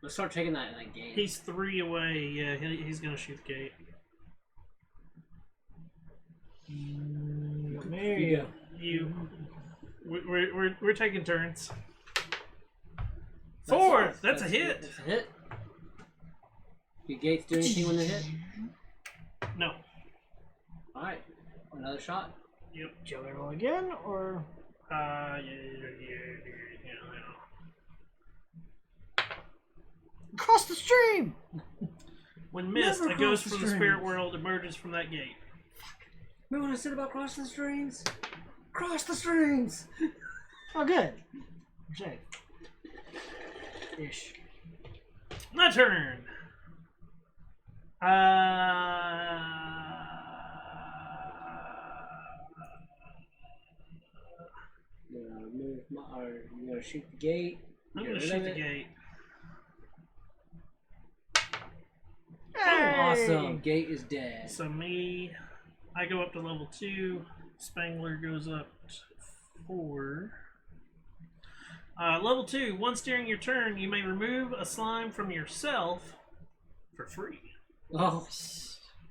Let's start taking that in that game.
He's 3 away. Yeah, he's gonna shoot the gate.
Mary.
You go.
We're taking turns. 4. That's a
good.
hit.
That's a hit. Do gates do anything when they hit?
No.
Alright. Another shot.
Yep.
Shall we roll again, or
Yeah.
cross Cross the stream!
When missed,
Never
a ghost
cross the
from the spirit
streams.
world emerges from that gate.
Remember what I said about crossing the streams? Cross the streams!
Oh, good. Safe. Ish.
My turn.
You're gonna shoot the gate.
I'm
Get
gonna
rid
shoot
of
the
it.
gate.
Hey!
Awesome. Gate is dead.
So I go up to level 2. Spangler goes up to 4. Level 2. Once during your turn, you may remove a slime from yourself for free.
Oh,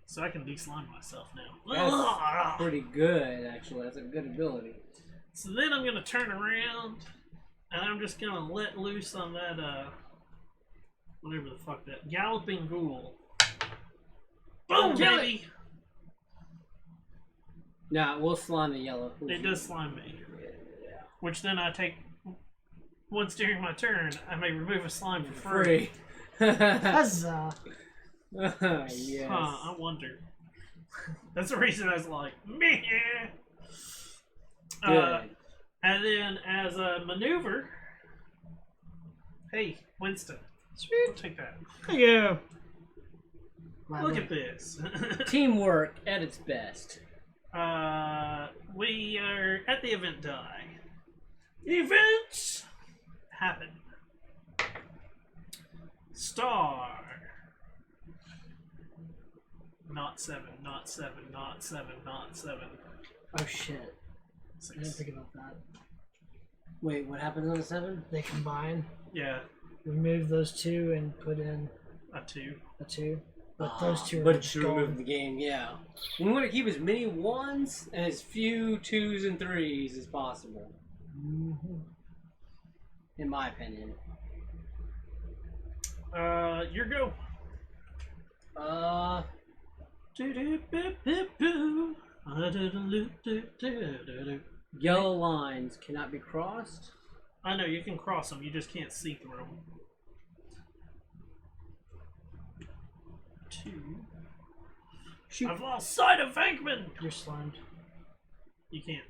So I can de-slime myself now.
that's pretty good, actually. That's a good ability.
So then I'm gonna turn around and I'm just gonna let loose on that whatever the fuck that galloping ghoul. Boom,
Kill it.
baby!
Nah, we'll slime the yellow.
It does slime me. Which then I take once during my turn, I may remove a slime for free.
Free.
Huzzah.
Yes.
Huh, I wonder. That's the reason I was like, meh.
Good.
And then as a maneuver, hey, Winston,
Sweet.
take that.
Thank you.
Look at this.
Teamwork at its best.
We are at the event die. Events happen. Star. Not 7, not 7, not 7, not 7.
Oh shit. I didn't
6.
think about that.
Wait, what happens on the 7?
They combine.
Yeah,
Remove those two and put in
a 2.
a two. But those two are
But
just
to remove
gone.
the game, yeah. We want to keep as many 1s and as few 2s and 3s as possible,
Mhm.
in my opinion.
Your go.
Yellow lines cannot be crossed.
I know you can cross them, you just can't see through them. 2.
Shoot.
I've lost sight of Venkman.
You're slimed.
You can't.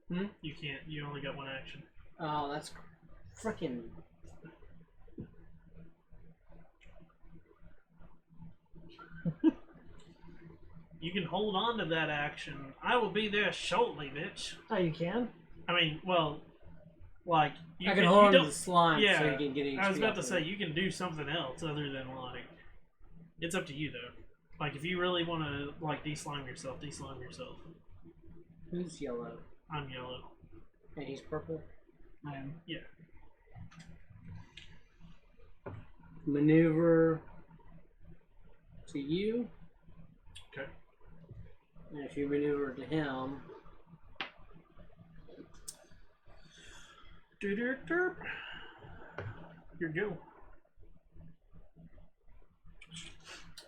Hmm?
You can't. You only got one action.
Oh, that's freaking.
You can hold on to that action. I will be there shortly, bitch.
Oh, you can?
I mean, well, like you
I can hold
you
on to
don't-
the slime
yeah,
so you can get
I was
HP
about
off
to
of
say
it.
you can do something else other than like. It's up to you though. Like if you really want to like de-slime yourself, de-slime yourself.
Who's yellow?
I'm yellow.
And he's purple.
I am.
Yeah.
Maneuver to you.
Okay.
And if you maneuver to him,
Derp. Your go.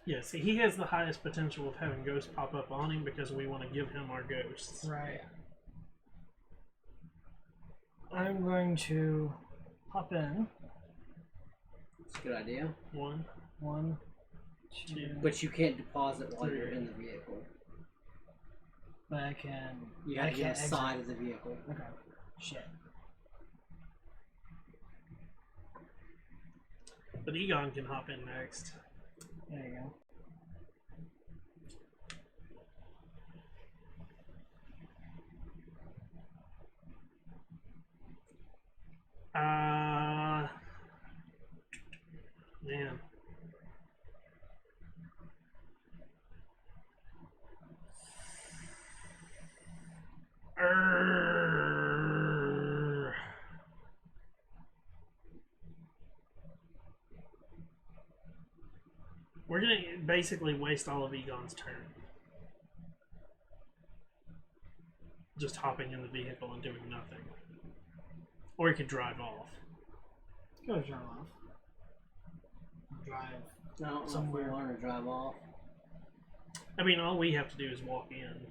Yeah, see, he has the highest potential of having ghosts pop up on him because we want to give him our ghosts.
Right. I'm going to hop in.
it's a good idea.
1,
1, 2.
But you can't deposit while
Three.
you're in the vehicle.
But I can.
You
I
have to be on
can't
the
exit.
side of the vehicle.
Okay. Shit.
But Egon can hop in next.
There you go.
Man. Err. We're gonna basically waste all of Egon's turn. Just hopping in the vehicle and doing nothing. Or he could drive off.
Go drive off. Drive.
I don't know
Somewhere.
if we want to drive off.
I mean, all we have to do is walk in.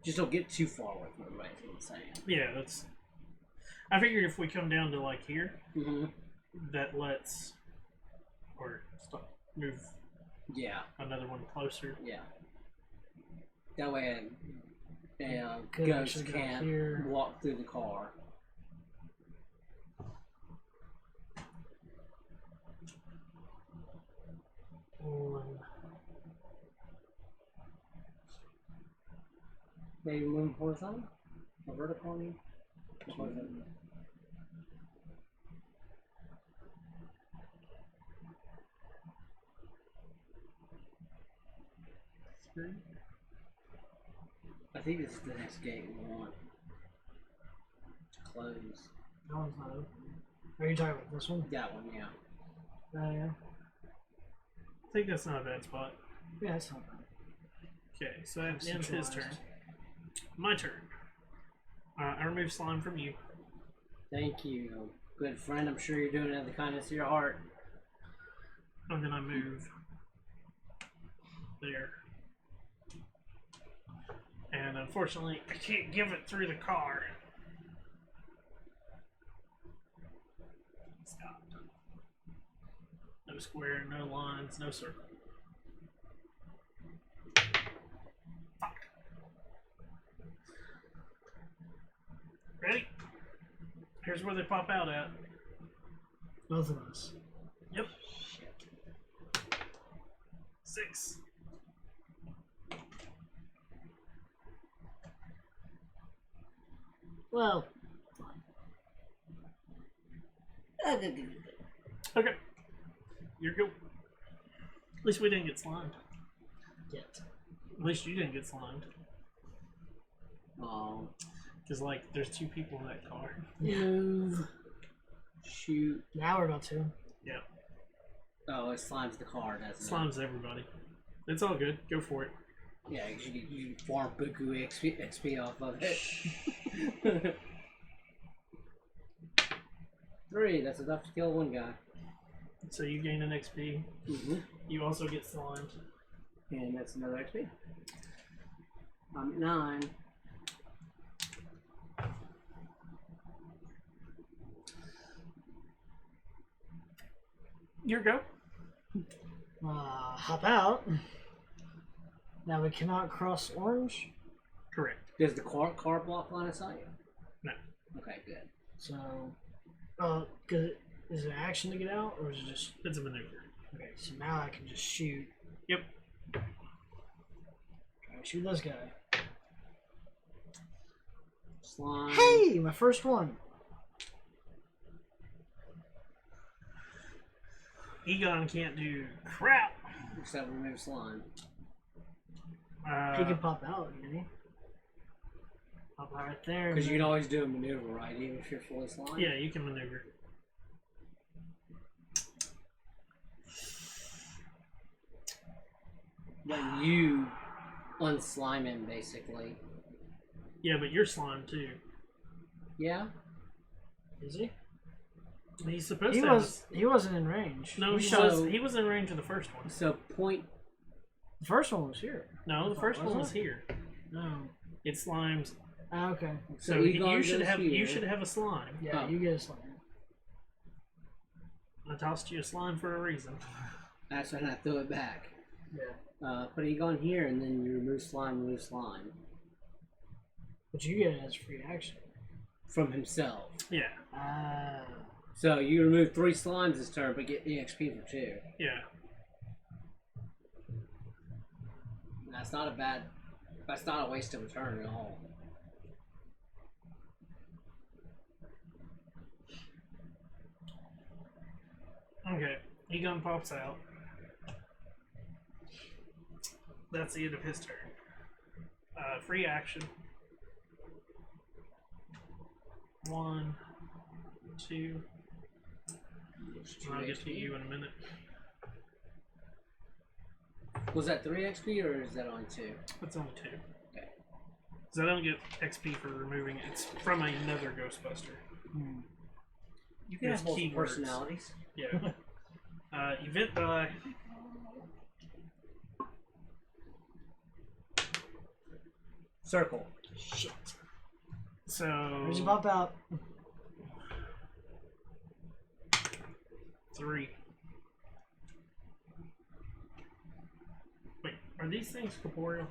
Just don't get too far away from everybody, is what I'm saying.
Yeah, that's. I figured if we come down to like here,
Mm-hmm.
that lets or stop, move
Yeah.
another one closer.
Yeah. That way,
Could
ghost
actually go
can't
here.
walk through the car.
One.
Maybe moving horizontal or vertical. I mean? What is it?
Three.
I think this is the next gate we want to close.
That one's not open. Are you talking about this one?
That one, yeah.
Oh, yeah.
I think that's not a bad spot.
Yeah, it's not bad.
Okay, so that ends his
Centralized.
turn. My turn. I remove slime from you.
Thank you, good friend. I'm sure you're doing it out of the kindness of your heart.
And then I move there. And unfortunately, I can't give it through the car. Stop. No square, no lines, no circle. Fuck. Ready? Here's where they pop out at.
Both of us.
Yep. 6.
Well,
Okay. You're good. At least we didn't get slimed.
yet.
At least you didn't get slimed.
Oh,
Because, like, there's 2 people in that car.
move. Shoot.
Now we're about to.
Yeah.
Oh, it slimes the car, doesn't it?
Slimes everybody. It's all good. Go for it.
Yeah, you farm buku XP off of it. 3, that's enough to kill one guy.
So you gain an XP.
Mm-hmm.
You also get slimed.
And that's another XP. I'm at 9.
Your go.
Hop out. Now we cannot cross orange.
Correct.
Does the car block line of sight?
No.
Okay, good.
So, is it an action to get out, or is it just
It's a maneuver.
okay? So now I can just shoot.
Yep.
Try to shoot this guy.
Slime.
Hey, my first one.
Egon can't do crap.
Except remove slime.
He can pop out, can he? Pop out right there.
Because you can always do a maneuver, right? Even if you're fully slime.
Yeah, you can maneuver.
But you unslime him, basically.
Yeah, but you're slime too.
Yeah?
Is he?
He's supposed
He
to.
was. He wasn't in range.
No,
he
he
shot.
was. He was in range of the first one.
So point.
The first one was here.
No, the first one was here.
No.
It slimes.
Ah, okay.
So
Egon
you should
goes
have.
here.
You should have a slime.
Yeah,
Oh.
you get a slime.
I tossed you a slime for a reason.
That's when I throw it back.
Yeah.
Put Egon here, and then you remove slime.
But you get it as free action.
From himself.
Yeah.
Ah.
So you remove 3 slimes this turn, but get EXP for 2.
Yeah.
That's not a bad. That's not a waste of a turn at all.
Okay. Egon pops out. That's the end of his turn. Free action. 1, 2. I'll get to you in a minute.
Was that 3 XP or is that only 2?
That's only 2.
Okay.
Because I don't get XP for removing it. It's from another Ghostbuster.
You
can have multiple
personalities.
Yeah. Event die.
Circle.
Shit.
So.
Where's he pop out?
3. Wait, are these things corporeal?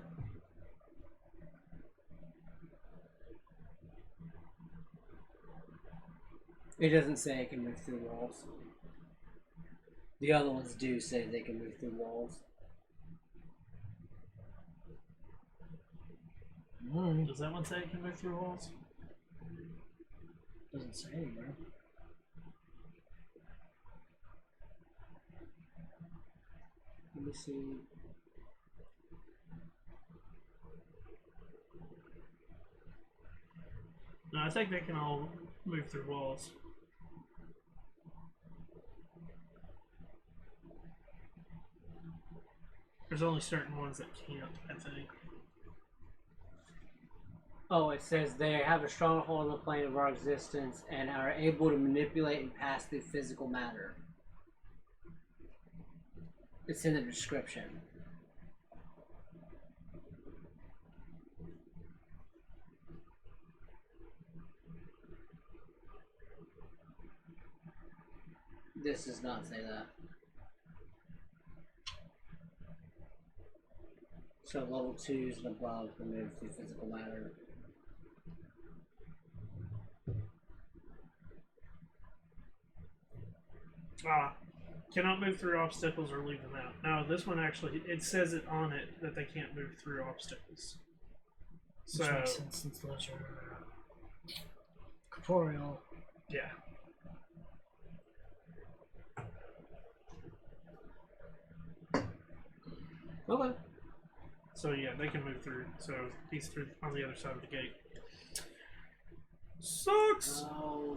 It doesn't say it can move through walls. The other ones do say they can move through walls.
Does that one say it can move through walls?
Doesn't say anywhere.
Let me see.
No, I think they can all move through walls. There's only certain ones that can't, I think.
Oh, it says they have a strong hold on the plane of our existence and are able to manipulate and pass through physical matter. It's in the description. This does not say that. So level 2s and above can move through physical matter.
Cannot move through obstacles or leave them out. Now, this one actually, it says it on it that they can't move through obstacles. So,
Which makes sense since those are corporeal.
yeah.
Okay.
So, yeah, they can move through. So, he's through on the other side of the gate. Sucks!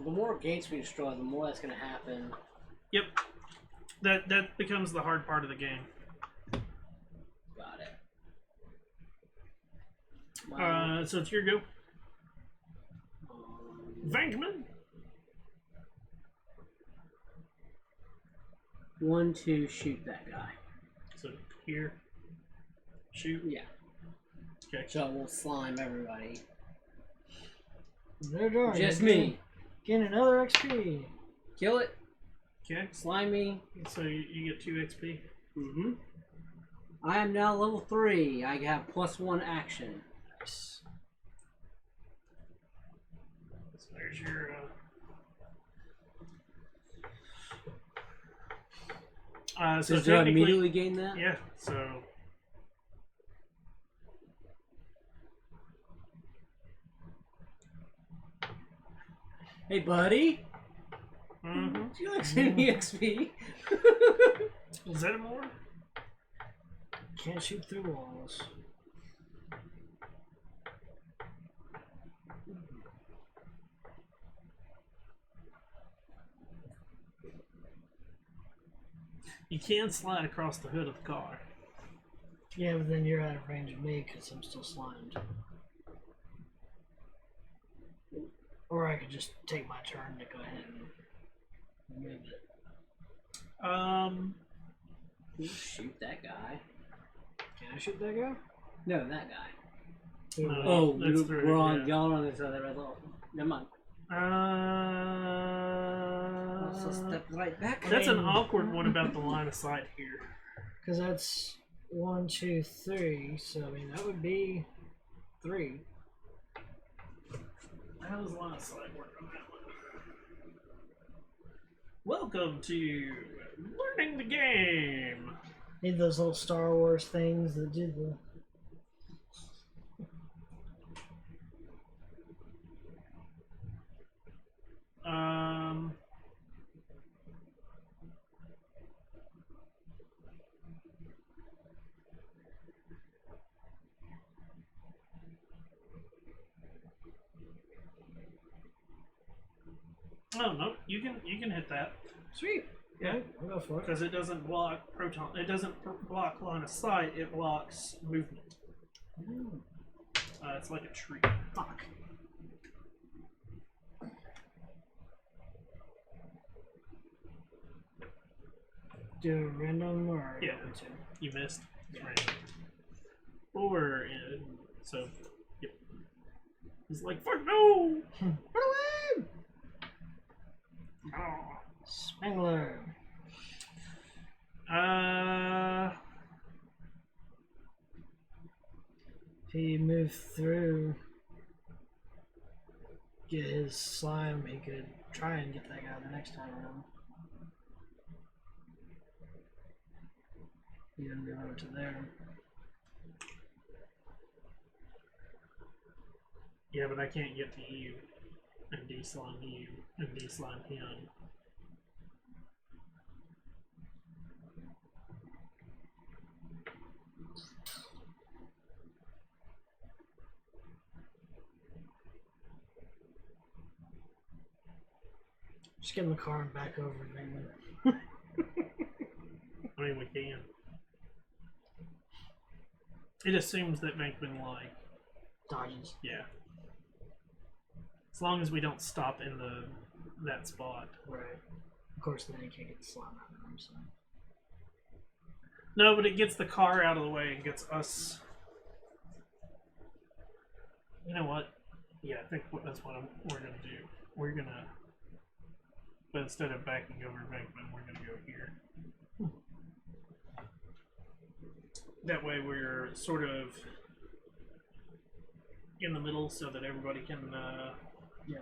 The more gates we destroy, the more that's going to happen.
Yep. That becomes the hard part of the game.
Got it.
So it's your go. Vankman.
1, 2, shoot that guy.
So here. Shoot.
Yeah.
Okay.
So we'll slime everybody.
They're darn.
Just me.
Gain another XP.
Kill it.
Okay.
Slime me.
So you get 2 XP.
Mm-hmm. I am now level 3. I have +1 action.
Nice.
So there's your. So
do I
technically,
immediately gain that?
yeah. So.
Hey, buddy.
Mm-hmm.
Do you like sending me XP?
Is that more?
Can't shoot through walls.
You can slide across the hood of the car.
Yeah, but then you're out of range of me because I'm still slimed. Or I could just take my turn to go ahead and move it.
Shoot that guy.
Can I shoot that guy?
No, that guy.
No,
Oh,
that's
we're on.
yeah.
Y'all are on this other red level. Never mind. So step right back.
That's an awkward one about the line of sight here.
Because that's 1, 2, 3. So I mean that would be 3.
How does line of sight work on that one? Welcome to Learning the Game.
Need those little Star Wars things that do the.
Oh no, you can hit that.
Sweet.
Yeah,
I'll go for it.
because it doesn't block proton. It doesn't block line of sight. It blocks movement. It's like a tree.
Fuck. Do a random or
Yeah.
number 2?
You missed.
Yeah.
Right. Or so. Yep. He's like, fuck no.
Run away!
Oh.
Spangler. he moved through, get his slime, he could try and get that guy the next time around. He didn't move over to there.
Yeah, but I can't get to you and de-slime you and de-slime him.
Just get in the car and back over, man.
I mean, we can. It assumes that Venkman like
Dodges.
yeah. As long as we don't stop in that spot.
Right. Of course, then he can't get the slime out of him, so.
No, but it gets the car out of the way and gets us. You know what? Yeah, I think that's what we're gonna do. We're gonna, but instead of backing over Venkman, we're gonna go here. That way, we're sort of in the middle, so that everybody can.
Yeah.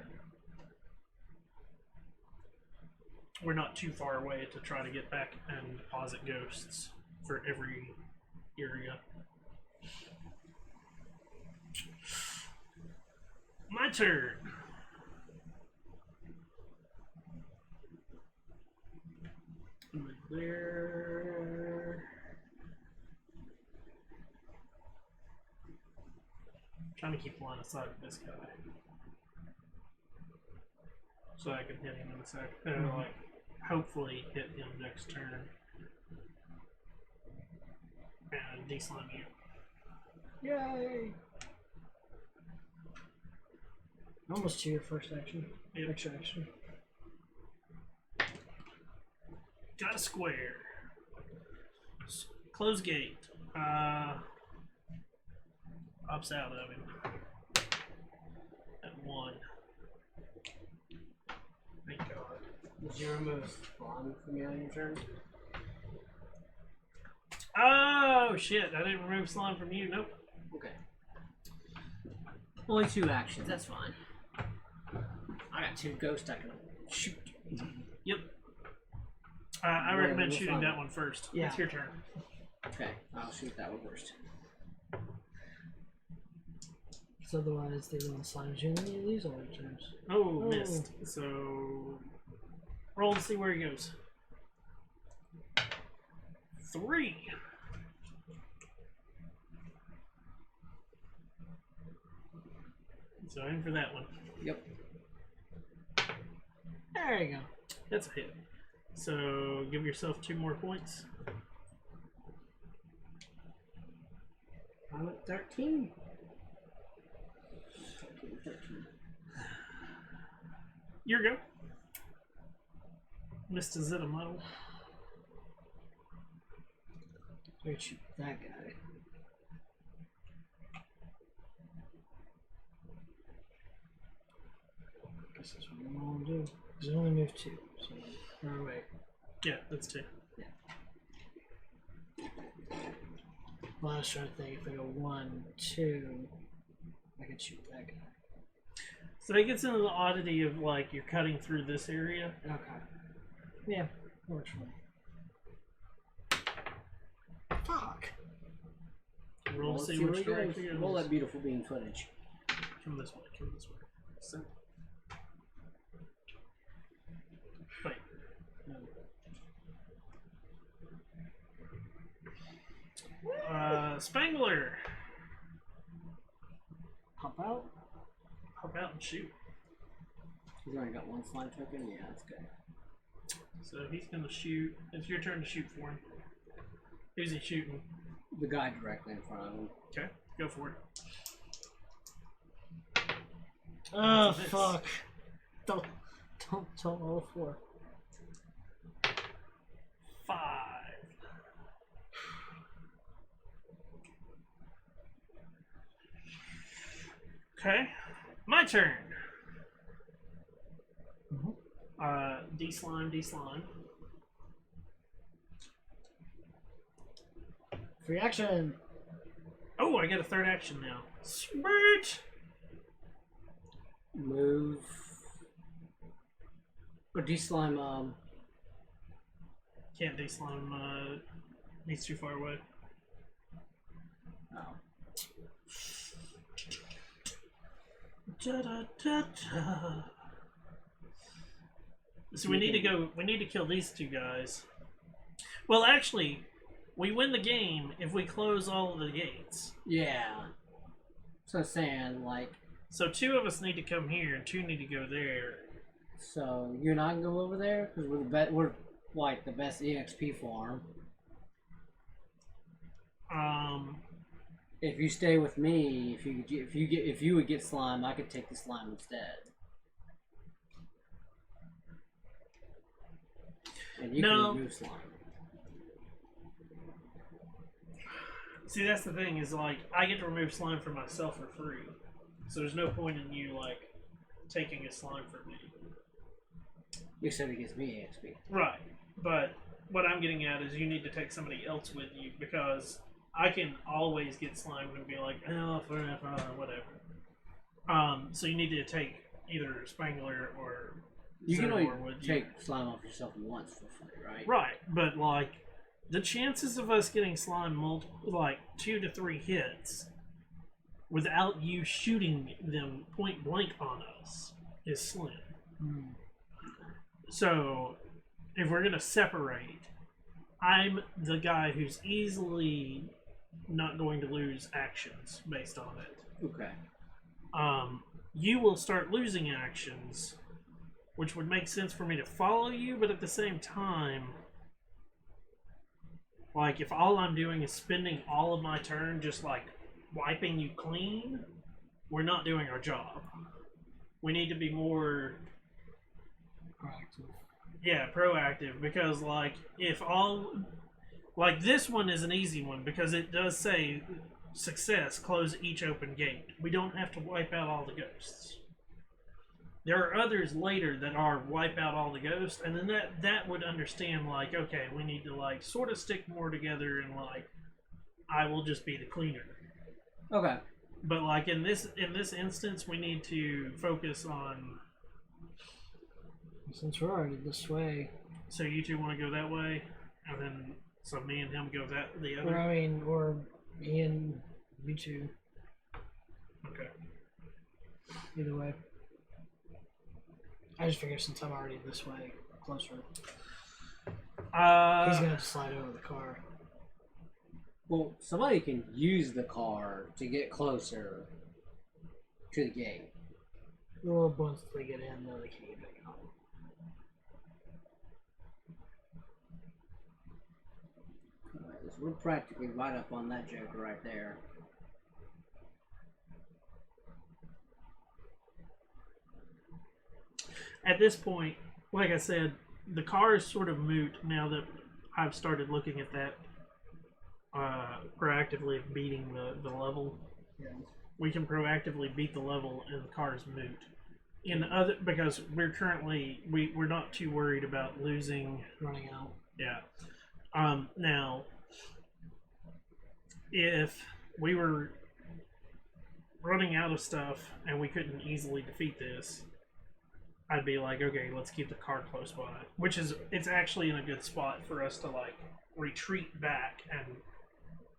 We're not too far away to try to get back and deposit ghosts for every area. My turn. There. Trying to keep line of sight of this guy, so I can hit him in a sec. Like, hopefully hit him next turn and de-slime you.
Yay! Almost to your first action.
Yep.
Extra action.
Got a square. Close gate. Pops out of him. At 1. Thank God.
Did you remove slime from you on your turn?
Oh shit! I didn't remove slime from you. Nope.
Okay. Only 2 actions, that's fine. I got 2 ghosts I can shoot.
Yep. I
Right,
recommend
we'll
shooting
find
that
it.
one first.
Yeah.
It's your turn.
Okay, I'll shoot that one first.
So otherwise, they don't slimes you in any of these other turns.
Oh, missed. So roll to see where he goes. 3. So aim for that one.
Yep.
There you go.
That's a hit. So give yourself 2 more points.
I'm at 13. 13.
Your go. Mr. Zetamoto.
So you shoot that guy. Guess that's what I'm gonna do. Because I only moved 2. So, no, wait.
Yeah, that's 2.
Well, I was trying to think if I go 1, 2, I could shoot that guy.
So it gets into the oddity of like you're cutting through this area.
Okay. Yeah, works for me. Fuck.
Roll to
Let's
see
see where
which
he goes.
direction he
Roll
goes.
that beautiful bean footage.
Come this way. Come this way. So. Wait. Spangler.
Pop out.
Hop out and shoot.
He's only got 1 slime token? Yeah, that's good.
So he's gonna shoot. It's your turn to shoot for him. Who's he shooting?
The guy directly in front of him.
Okay, go for it.
Oh,
That's a miss.
fuck. Don't roll 4.
5. Okay, my turn. De-slime, de-slime.
Free action.
Oh, I get a third action now. Sweet!
Move. Or de-slime,
Can't de-slime, he's too far away.
oh.
Da-da-da-da. So we need to kill these two guys. Well, actually, we win the game if we close all of the gates.
Yeah. So I'm saying, like,
So 2 of us need to come here and 2 need to go there.
so you and I can go over there because we're like the best EXP farm. If you stay with me, if you would get slime, I could take the slime instead. And you
No.
can remove slime.
See, that's the thing, is like, I get to remove slime for myself for free. So there's no point in you, like, taking a slime from me.
Except it gives me EXP.
Right. But what I'm getting at is you need to take somebody else with you, because I can always get slimed and be like, oh, whatever. So you need to take either Spangler or
You can only
Zedmore with you.
take slime off yourself once for free, right?
Right, but like the chances of us getting slime like 2 to 3 hits without you shooting them point blank on us is slim. So if we're gonna separate, I'm the guy who's easily not going to lose actions based on it.
Okay.
You will start losing actions, which would make sense for me to follow you, but at the same time, like, if all I'm doing is spending all of my turn just, like, wiping you clean, we're not doing our job. We need to be more...
Proactive.
Yeah, proactive, because, like, if all... Like, this one is an easy one, because it does say, success, close each open gate. We don't have to wipe out all the ghosts. There are others later that are wipe out all the ghosts, and then that would understand, like, okay, we need to, like, sort of stick more together, and, like, I will just be the cleaner.
Okay.
But, like, in this instance, we need to focus on...
Since we're already this way,
So you two want to go that way, and then so me and him go the other.
or me and you two,
Okay.
either way. I just figured since I'm already this way, closer, he's gonna slide over the car.
Well, somebody can use the car to get closer to the gate.
Well, once they get in, though, they can't get back out.
Alright, so we're practically right up on that joker right there.
At this point, like I said, the car is sort of moot now that I've started looking at that proactively beating the level.
Yeah.
We can proactively beat the level and the car is moot. Because we're currently we're not too worried about losing.
Running out.
Yeah. Now, if we were running out of stuff and we couldn't easily defeat this, I'd be like, okay, let's keep the car close by. Which is, it's actually in a good spot for us to, like, retreat back and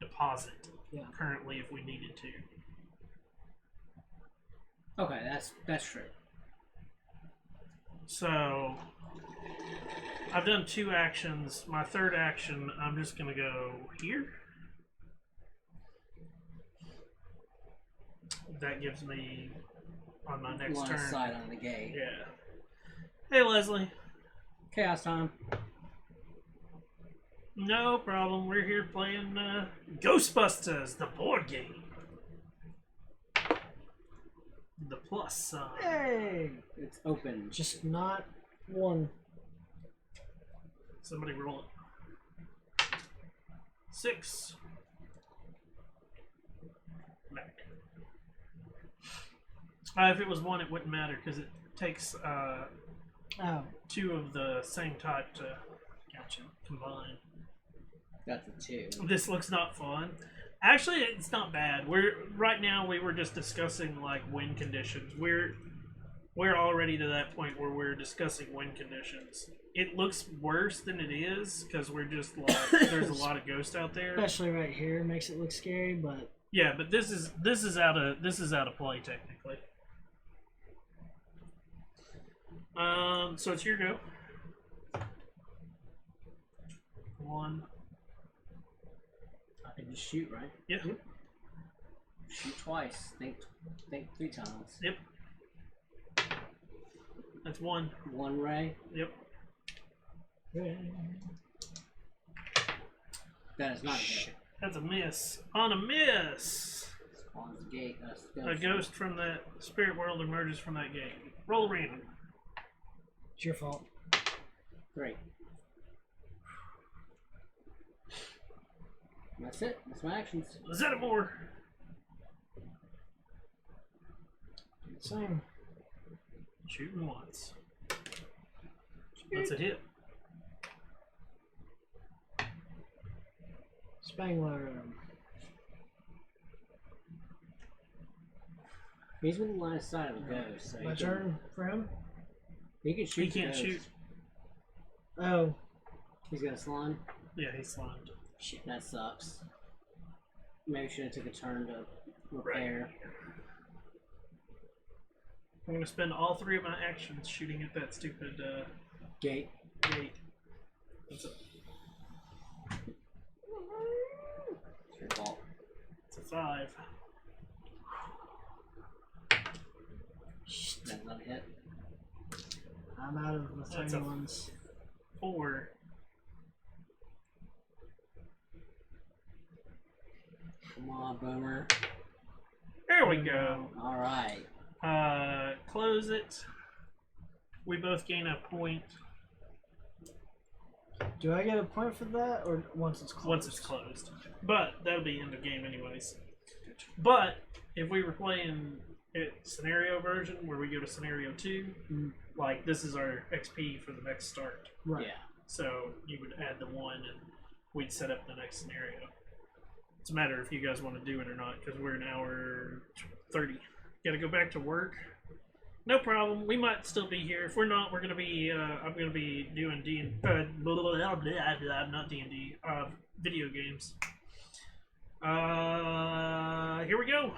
deposit.
Yeah.
Currently, if we needed to.
Okay, that's true.
So, I've done 2 actions. My third action, I'm just gonna go here. That gives me on my next
Line
turn.
of sight on the gate.
Yeah. Hey, Leslie.
Chaos time.
No problem. We're here playing Ghostbusters, the board game. The plus sign.
Hey!
It's open.
Just not one.
Somebody roll it. 6. Back. If it was 1, it wouldn't matter because it takes
Oh,
2 of the same type to combine.
Got the 2.
This looks not fun. Actually, it's not bad. Right now we were just discussing like wind conditions. We're already to that point where we're discussing wind conditions. It looks worse than it is because we're just like there's a lot of ghosts out there.
Especially right here makes it look scary, but
Yeah, but this is out of play technically. So it's your go. 1.
I can just shoot, right?
Yep.
Shoot twice. Think 3 times.
Yep. That's 1.
1 ray.
Yep.
That is not a hit.
That's a miss. On a miss.
Spawns the gate.
A ghost from that spirit world emerges from that gate. Roll random.
it's your fault.
3. That's it. That's my actions.
Zetamore.
Same.
Shooting once. That's a hit.
Spangler.
He's within line of sight of a ghost. So
My turn for him?
He can shoot.
He
the
can't
ghost.
shoot.
Oh,
He's got a slime.
Yeah, he's slimed.
Shit, that sucks. Maybe should have took a turn to repair.
I'm gonna spend all 3 of my actions shooting at that stupid
Gate.
gate. That's
It's your fault.
it's a 5.
That's not a hit.
I'm out of the
That's
tiny
a-
ones.
4.
Come on, Boomer.
There we go.
All right.
Close it. We both gain a point
Do I get a point for that, or once it's closed?
once it's closed. But that'll be end of game anyways. But if we were playing it scenario version where we go to scenario 2,
Mm.
like this is our XP for the next start.
Right.
Yeah.
So you would add the 1 and we'd set up the next scenario. It's a matter if you guys want to do it or not because we're an hour 30. Gotta go back to work. No problem. We might still be here. If we're not, we're gonna be. I'm gonna be doing not D&D. Video games. Here we go.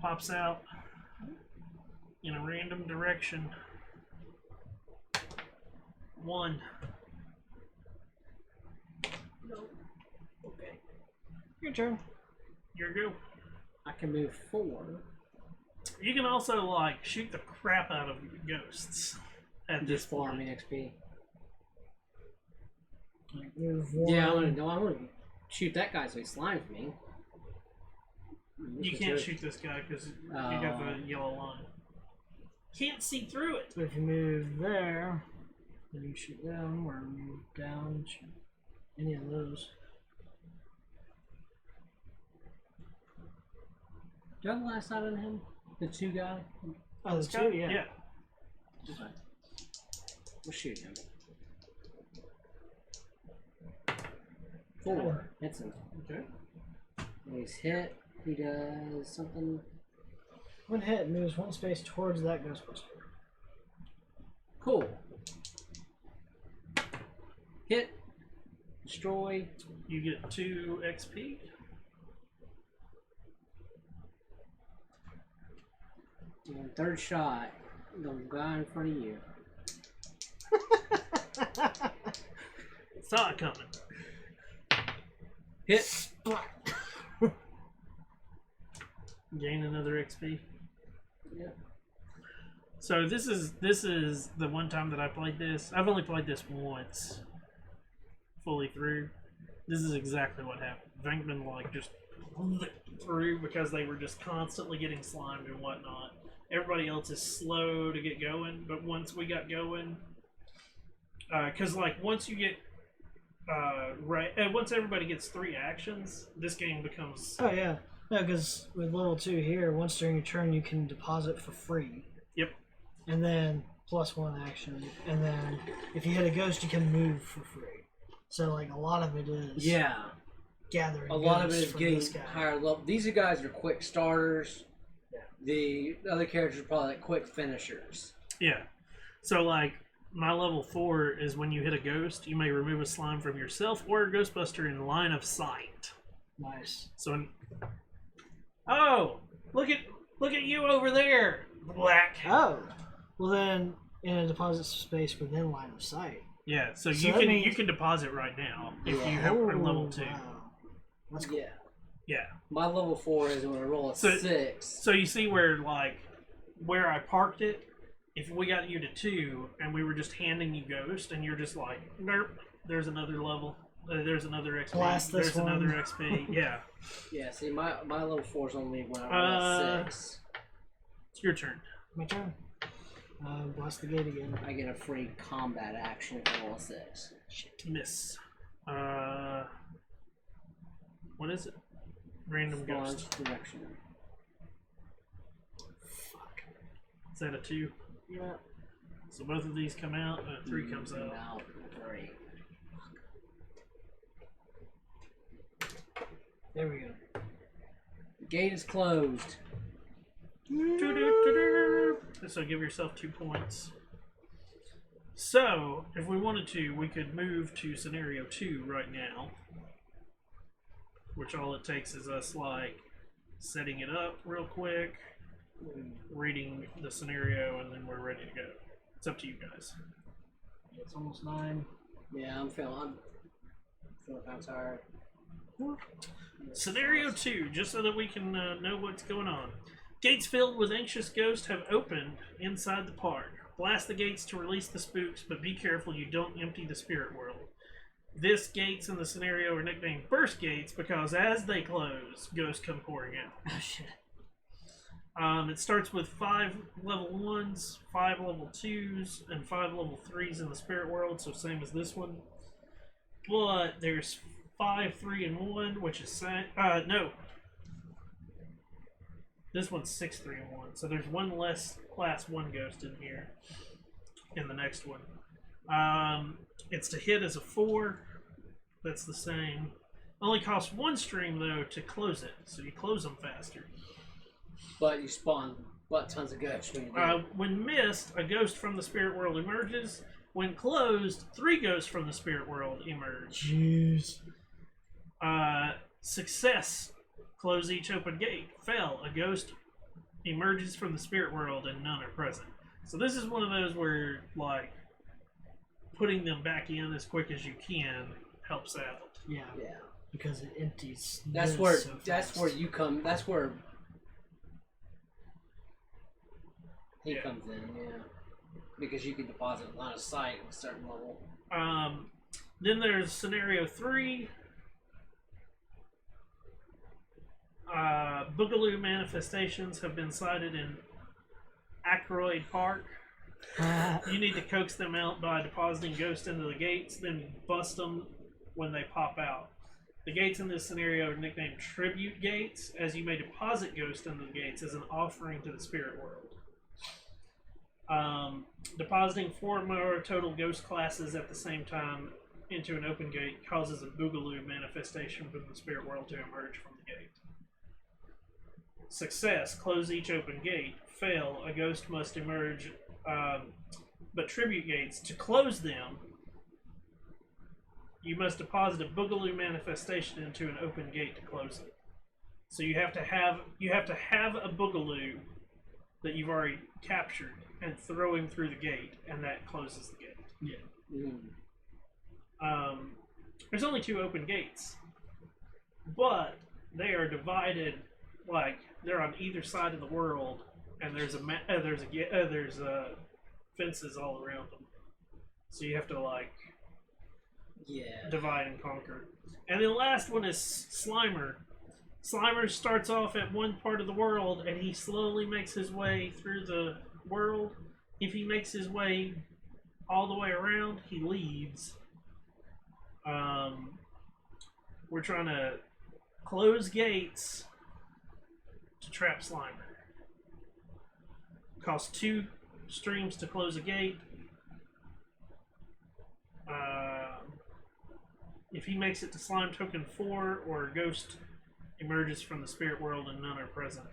Pops out in a random direction. 1.
Okay.
Your turn.
Your go.
I can move 4.
You can also like shoot the crap out of ghosts at this
Just farming
point.
XP.
Move 1.
Yeah, I'm gonna shoot that guy so he slimes me.
You can't shoot this guy because you got the yellow line. Can't see through it.
But if you move there, then you shoot them, or move down, shoot any of those.
Do I have the last sight on him? The 2 guy?
Oh, the
This guy?
two, yeah.
Yeah.
Okay. We'll shoot him. 4. Hits him.
Okay.
When he's hit, he does something.
When hit, moves 1 space towards that Ghostbuster.
Cool. Hit. Destroy.
You get 2 XP.
And 3rd shot. The guy in front of you.
Saw it coming.
Hit.
Gain another XP.
Yep.
So this is the one time that I played this. I've only played this once, fully through. This is exactly what happened. Venkman like just through because they were just constantly getting slimed and whatnot. Everybody else is slow to get going, but once we got going, because like once you get once everybody gets 3 actions, this game becomes
Oh, yeah. No, because with level 2 here, once during your turn, you can deposit for free.
Yep.
And then +1 action, and then if you hit a ghost, you can move for free. So like a lot of it is gathering.
A lot of it
ghosts
is
from
getting
this guy.
higher level. These guys are quick starters.
Yeah.
The other characters are probably like quick finishers.
Yeah. So, like, my level 4 is when you hit a ghost, you may remove a slime from yourself or a Ghostbuster in line of sight.
Nice.
So, oh, look at you over there, Black.
Oh, well then in a deposit space within line of sight.
Yeah. So,
So
you
that
can
means-
you can deposit right now if
Yeah.
you have are level
Oh,
2.
wow. That's cool.
Yeah.
Yeah.
My level 4 is when I roll a
So-
6.
So you see where where I parked it. If we got you to 2 and we were just handing you ghost and you're just like, nope, there's another level. There's another XP.
Blast this
there's another
one.
XP. Yeah.
Yeah, see, my level 4 is only when I roll a 6.
It's your turn.
My turn. Blast the gate again.
I get a free combat action if I roll a 6.
Miss. What is it? Random
Launch
ghost.
direction.
Fuck.
Is that a 2?
Yeah.
So both of these come out and a 3 comes out.
Out 3.
There we go.
Gate is closed.
So give yourself 2 points. So, if we wanted to, we could move to scenario 2 right now. Which all it takes is us, like, setting it up real quick, reading the scenario, and then we're ready to go. It's up to you guys.
It's almost 9.
Yeah, I'm feeling kind of tired.
Scenario 2, just so that we can know what's going on. Gates filled with anxious ghosts have opened inside the park. Blast the gates to release the spooks, but be careful you don't empty the spirit world. This gates in the scenario are nicknamed burst gates because as they close, ghosts come pouring out.
Oh shit.
It starts with 5 level 1s, 5 level 2s, and 5 level 3s in the spirit world, so same as this one. But there's 5, 3, and 1, which is no. This one's 6, 3, and 1. So there's one less class 1 ghost in here. In the next one. It's to hit as a 4. That's the same. Only costs 1 stream though to close it, so you close them faster.
But you spawn tons of ghosts when you do it.
When missed, a ghost from the spirit world emerges. When closed, 3 ghosts from the spirit world emerge.
Jeez.
Success. Close each open gate. Fail. A ghost emerges from the spirit world and none are present. So this is one of those where, like, putting them back in as quick as you can helps out.
Yeah.
Yeah.
Because it empties.
That's
this
where
so
that's
fast.
where you come. That's where he
Yeah.
comes in. Yeah, because you can deposit line of sight at a certain level.
Then there's scenario 3. Boogaloo manifestations have been sighted in Ackroyd Park. You need to coax them out by depositing ghosts into the gates, then bust them when they pop out. The gates in this scenario are nicknamed tribute gates, as you may deposit ghosts into the gates as an offering to the spirit world. Depositing 4 more total ghost classes at the same time into an open gate causes a Boogaloo manifestation from the spirit world to emerge from the gate. Success, close each open gate. Fail, a ghost must emerge. But tribute gates, to close them, you must deposit a Boogaloo manifestation into an open gate to close it. So you have to have a Boogaloo that you've already captured and throw him through the gate, and that closes the gate.
Yeah.
There's only 2 open gates, but they are divided, like they're on either side of the world, and there's fences all around them. So you have to like divide and conquer. And then the last one is Slimer. Slimer starts off at one part of the world, and he slowly makes his way through the world. If he makes his way all the way around, he leaves. We're trying to close gates to trap Slimer. Costs streams to close a gate. If he makes it to slime token 4, or a ghost emerges from the spirit world and none are present.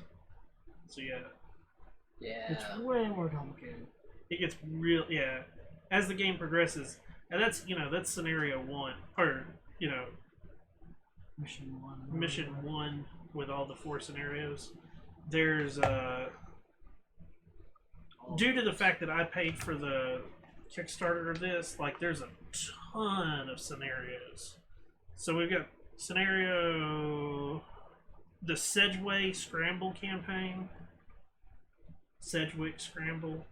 So yeah.
It's
Yeah.
way more complicated.
It gets real, yeah. As the game progresses, and that's scenario 1, or
Mission 1.
mission 1 with all the 4 scenarios. There's due to the fact that I paid for the Kickstarter of this, like there's a ton of scenarios. So we've got the Sedgway Scramble campaign. Sedgwick Scramble.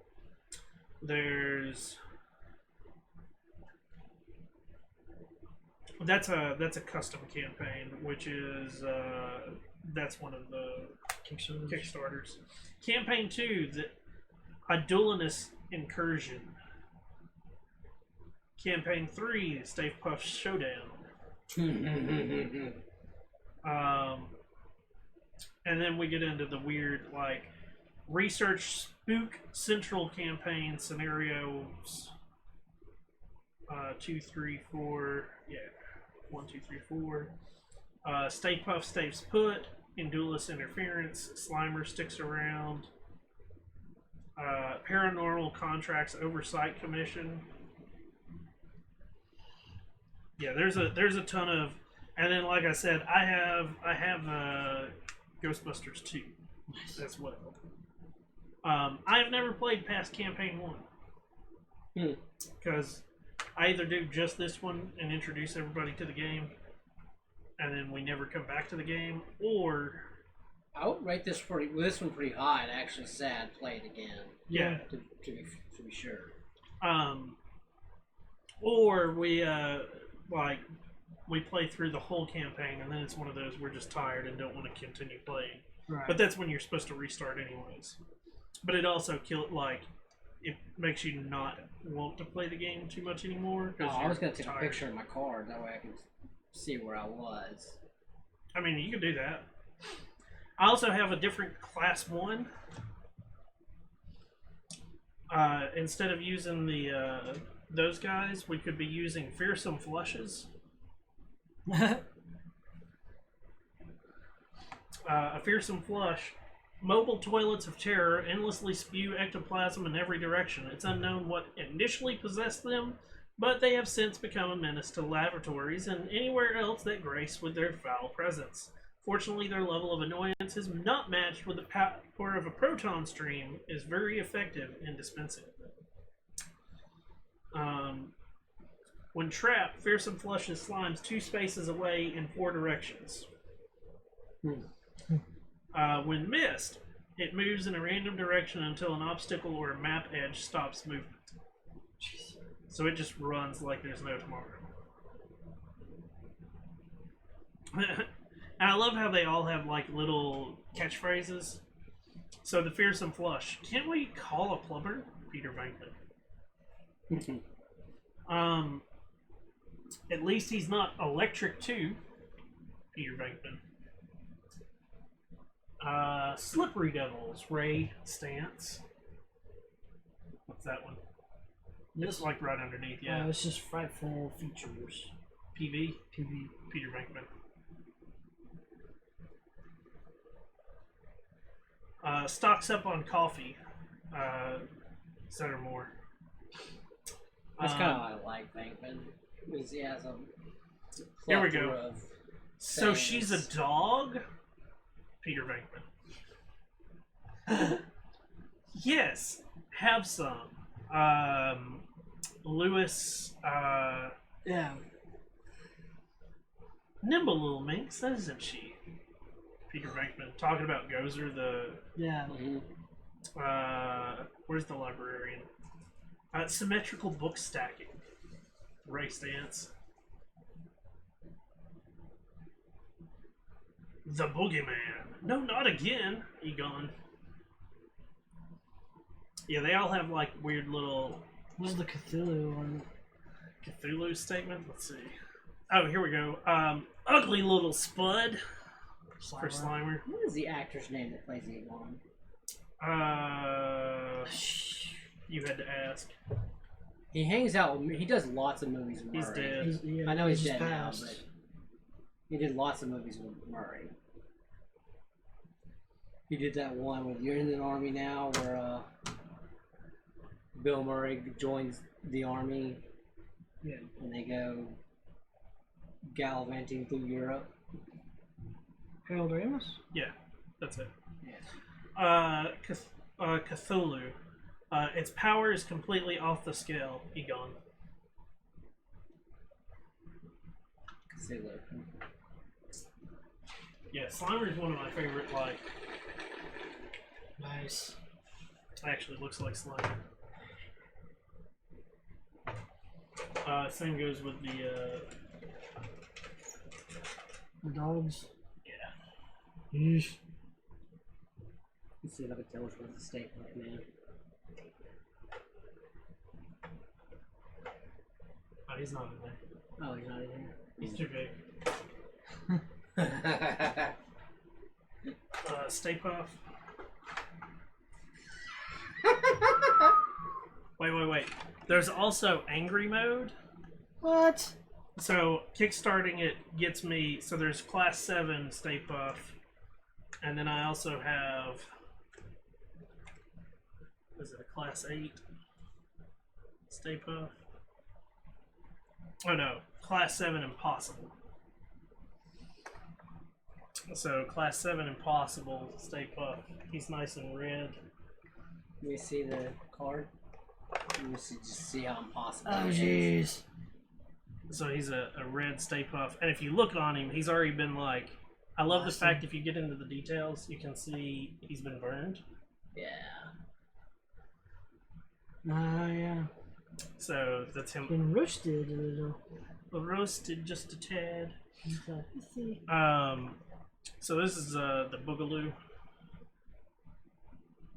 That's a custom campaign, which is that's one of the Kickstarters. Campaign 2, the Idolinous Incursion. Campaign 3, Stave Puff's Showdown. And then we get into the weird, like, Research Spook Central campaign scenarios. 2, 3, 4. Yeah. 1, 2, 3, 4. Stave Puff stays put. Indulous Interference. Slimer sticks around. Paranormal Contracts Oversight Commission. Yeah, there's a ton of, and then like I said, I have Ghostbusters 2 as well. I've never played past campaign 1 because I either do just this one and introduce everybody to the game, and then we never come back to the game, or
I would rate this one pretty high. And actually, sad play it again.
yeah,
To be sure.
Or we play through the whole campaign, and then it's one of those we're just tired and don't want to continue playing.
Right.
But that's when you're supposed to restart anyways. But it also it makes you not want to play the game too much anymore.
I was going to take
tired.
a picture of my card. That way I can see where I was.
I mean, you can do that. I also have a different class 1. Instead of using those guys, we could be using Fearsome Flushes. A Fearsome Flush. Mobile toilets of terror endlessly spew ectoplasm in every direction. It's unknown what initially possessed them, but they have since become a menace to laboratories and anywhere else that grace with their foul presence. Fortunately, their level of annoyance is not matched with the power of a proton stream, is very effective in dispensing them. When trapped, Fearsome flushes slimes 2 spaces away in 4 directions. When missed, it moves in a random direction until an obstacle or a map edge stops movement. So it just runs like there's no tomorrow. And I love how they all have like little catchphrases. So the Fearsome Flush. Can't we call a plumber? Peter Venkman. At least he's not electric too. Peter Venkman. Slippery Devils. Ray Stance. What's that one? It's like right underneath, yeah.
It's just Frightful Features.
PV?
PV.
Peter Venkman. Stocks up on coffee. Said or more.
That's kind of what I like Bankman. Because he has a
Here we
plethora
go.
of
So
things.
she's a dog? Peter Venkman. Yes, have some. Lewis,
Yeah.
nimble little minx, isn't she? Peter Venkman talking about Gozer, the
Yeah.
Mhm.
where's the librarian? Symmetrical book stacking. Ray Stance. The Boogeyman. No, not again. Egon. Yeah, they all have like weird little
What's the Cthulhu one?
Cthulhu statement. Let's see. Oh, here we go. Ugly little Spud for Slimer.
What is the actor's name that plays Egon?
you had to ask.
He hangs out with me. He does lots of movies with Murray.
He's dead.
Yeah,
I know he's
just
dead now,
passed.
but he did lots of movies with Murray. He did that one with You're in the Army Now, where Bill Murray joins the army.
Yeah.
And they go gallivanting through Europe.
Harold Ramis?
Yeah, that's it.
Yeah.
Cthulhu. Its power is completely off the scale, Egon.
Cthulhu.
Yeah, Slimer is one of my favorite, like,
Nice.
actually looks like Slimer. Same goes with the,
The dogs.
yeah.
Yeesh.
Let's see if I can tell which one's the steak name.
Oh, he's not in there.
Oh, he's not in here.
He's too big. Stay Puff. Wait. There's also Angry Mode.
What?
So, kickstarting it gets me... So there's Class 7 Stay Puff. And then I also have... Is it a Class 8 Stay Puff? Oh no, Class 7 Impossible. So, Class 7 Impossible Stay Puff. He's nice and red.
Let me see the card. Let me see, just see how impossible
Oh,
it is.
jeez.
So he's a red Stay Puff. And if you look on him, he's already been like... I love the
Awesome.
fact if you get into the details, you can see he's been burned.
Yeah.
Yeah.
So that's him
Been roasted a little.
roasted just a tad.
See.
So this is the Boogaloo.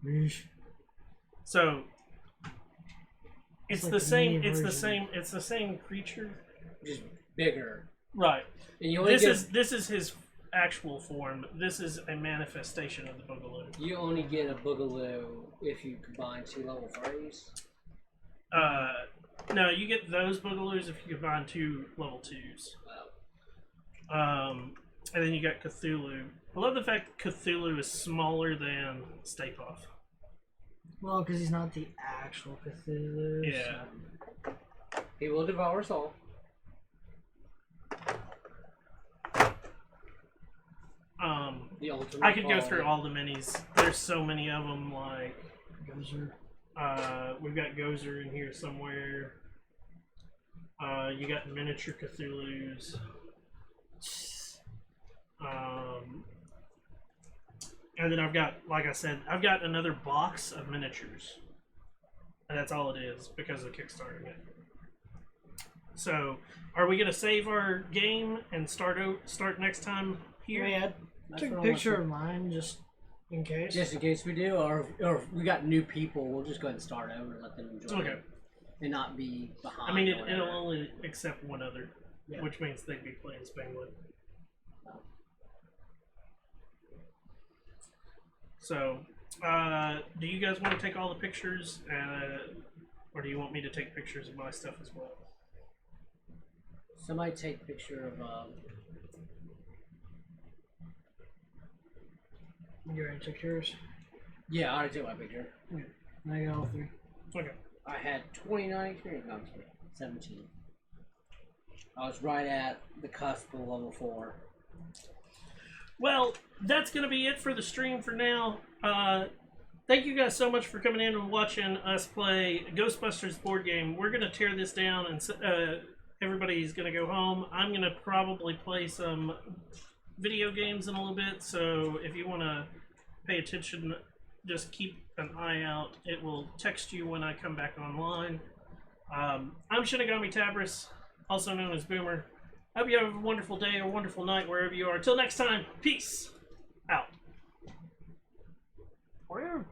Yeesh.
So it's
like
the
the
same.
mini
It's the
version.
same. It's the same creature.
Just bigger.
Right.
And you only
This is his actual form. This is a manifestation of the Boogaloo.
You only get a Boogaloo if you combine 2 level 3s.
No, you get those Boogaloos if you combine 2 level 2s.
Wow.
And then you got Cthulhu. I love the fact that Cthulhu is smaller than Stay Puff.
Well, because he's not the actual Cthulhu.
Yeah.
He will devour us all. The ultimate
I could go
quality.
through all the minis. There's so many of them. Like,
So, Gozer.
we've got Gozer in here somewhere. You got miniature Cthulhu's. And then I've got, like I said, I've got another box of miniatures. And that's all it is because of Kickstarter. So, are we going to save our game and start next time here?
Yeah, I took a picture of mine just in case.
Just in case we do, or if we got new people, we'll just go ahead and start over and let them enjoy
Okay.
it. And not be behind.
I mean,
or whatever.
it'll only accept one other,
Yeah.
which means they'd be playing Penguin. So, do you guys want to take all the pictures, or do you want me to take pictures of my stuff as well?
Somebody take a picture of.
You already took yours.
Yeah, I already took my picture.
I got all 3.
Okay.
I had 29 experience. No, I'm kidding. 17. I was right at the cusp of level 4.
Well, that's going to be it for the stream for now. Thank you guys so much for coming in and watching us play Ghostbusters board game. We're going to tear this down and everybody's going to go home. I'm going to probably play some video games in a little bit, so if you want to pay attention, just keep an eye out. It will text you when I come back online. I'm Shinigami Tabris, also known as Boomer. I hope you have a wonderful day or wonderful night wherever you are. Until next time, peace out.
Where?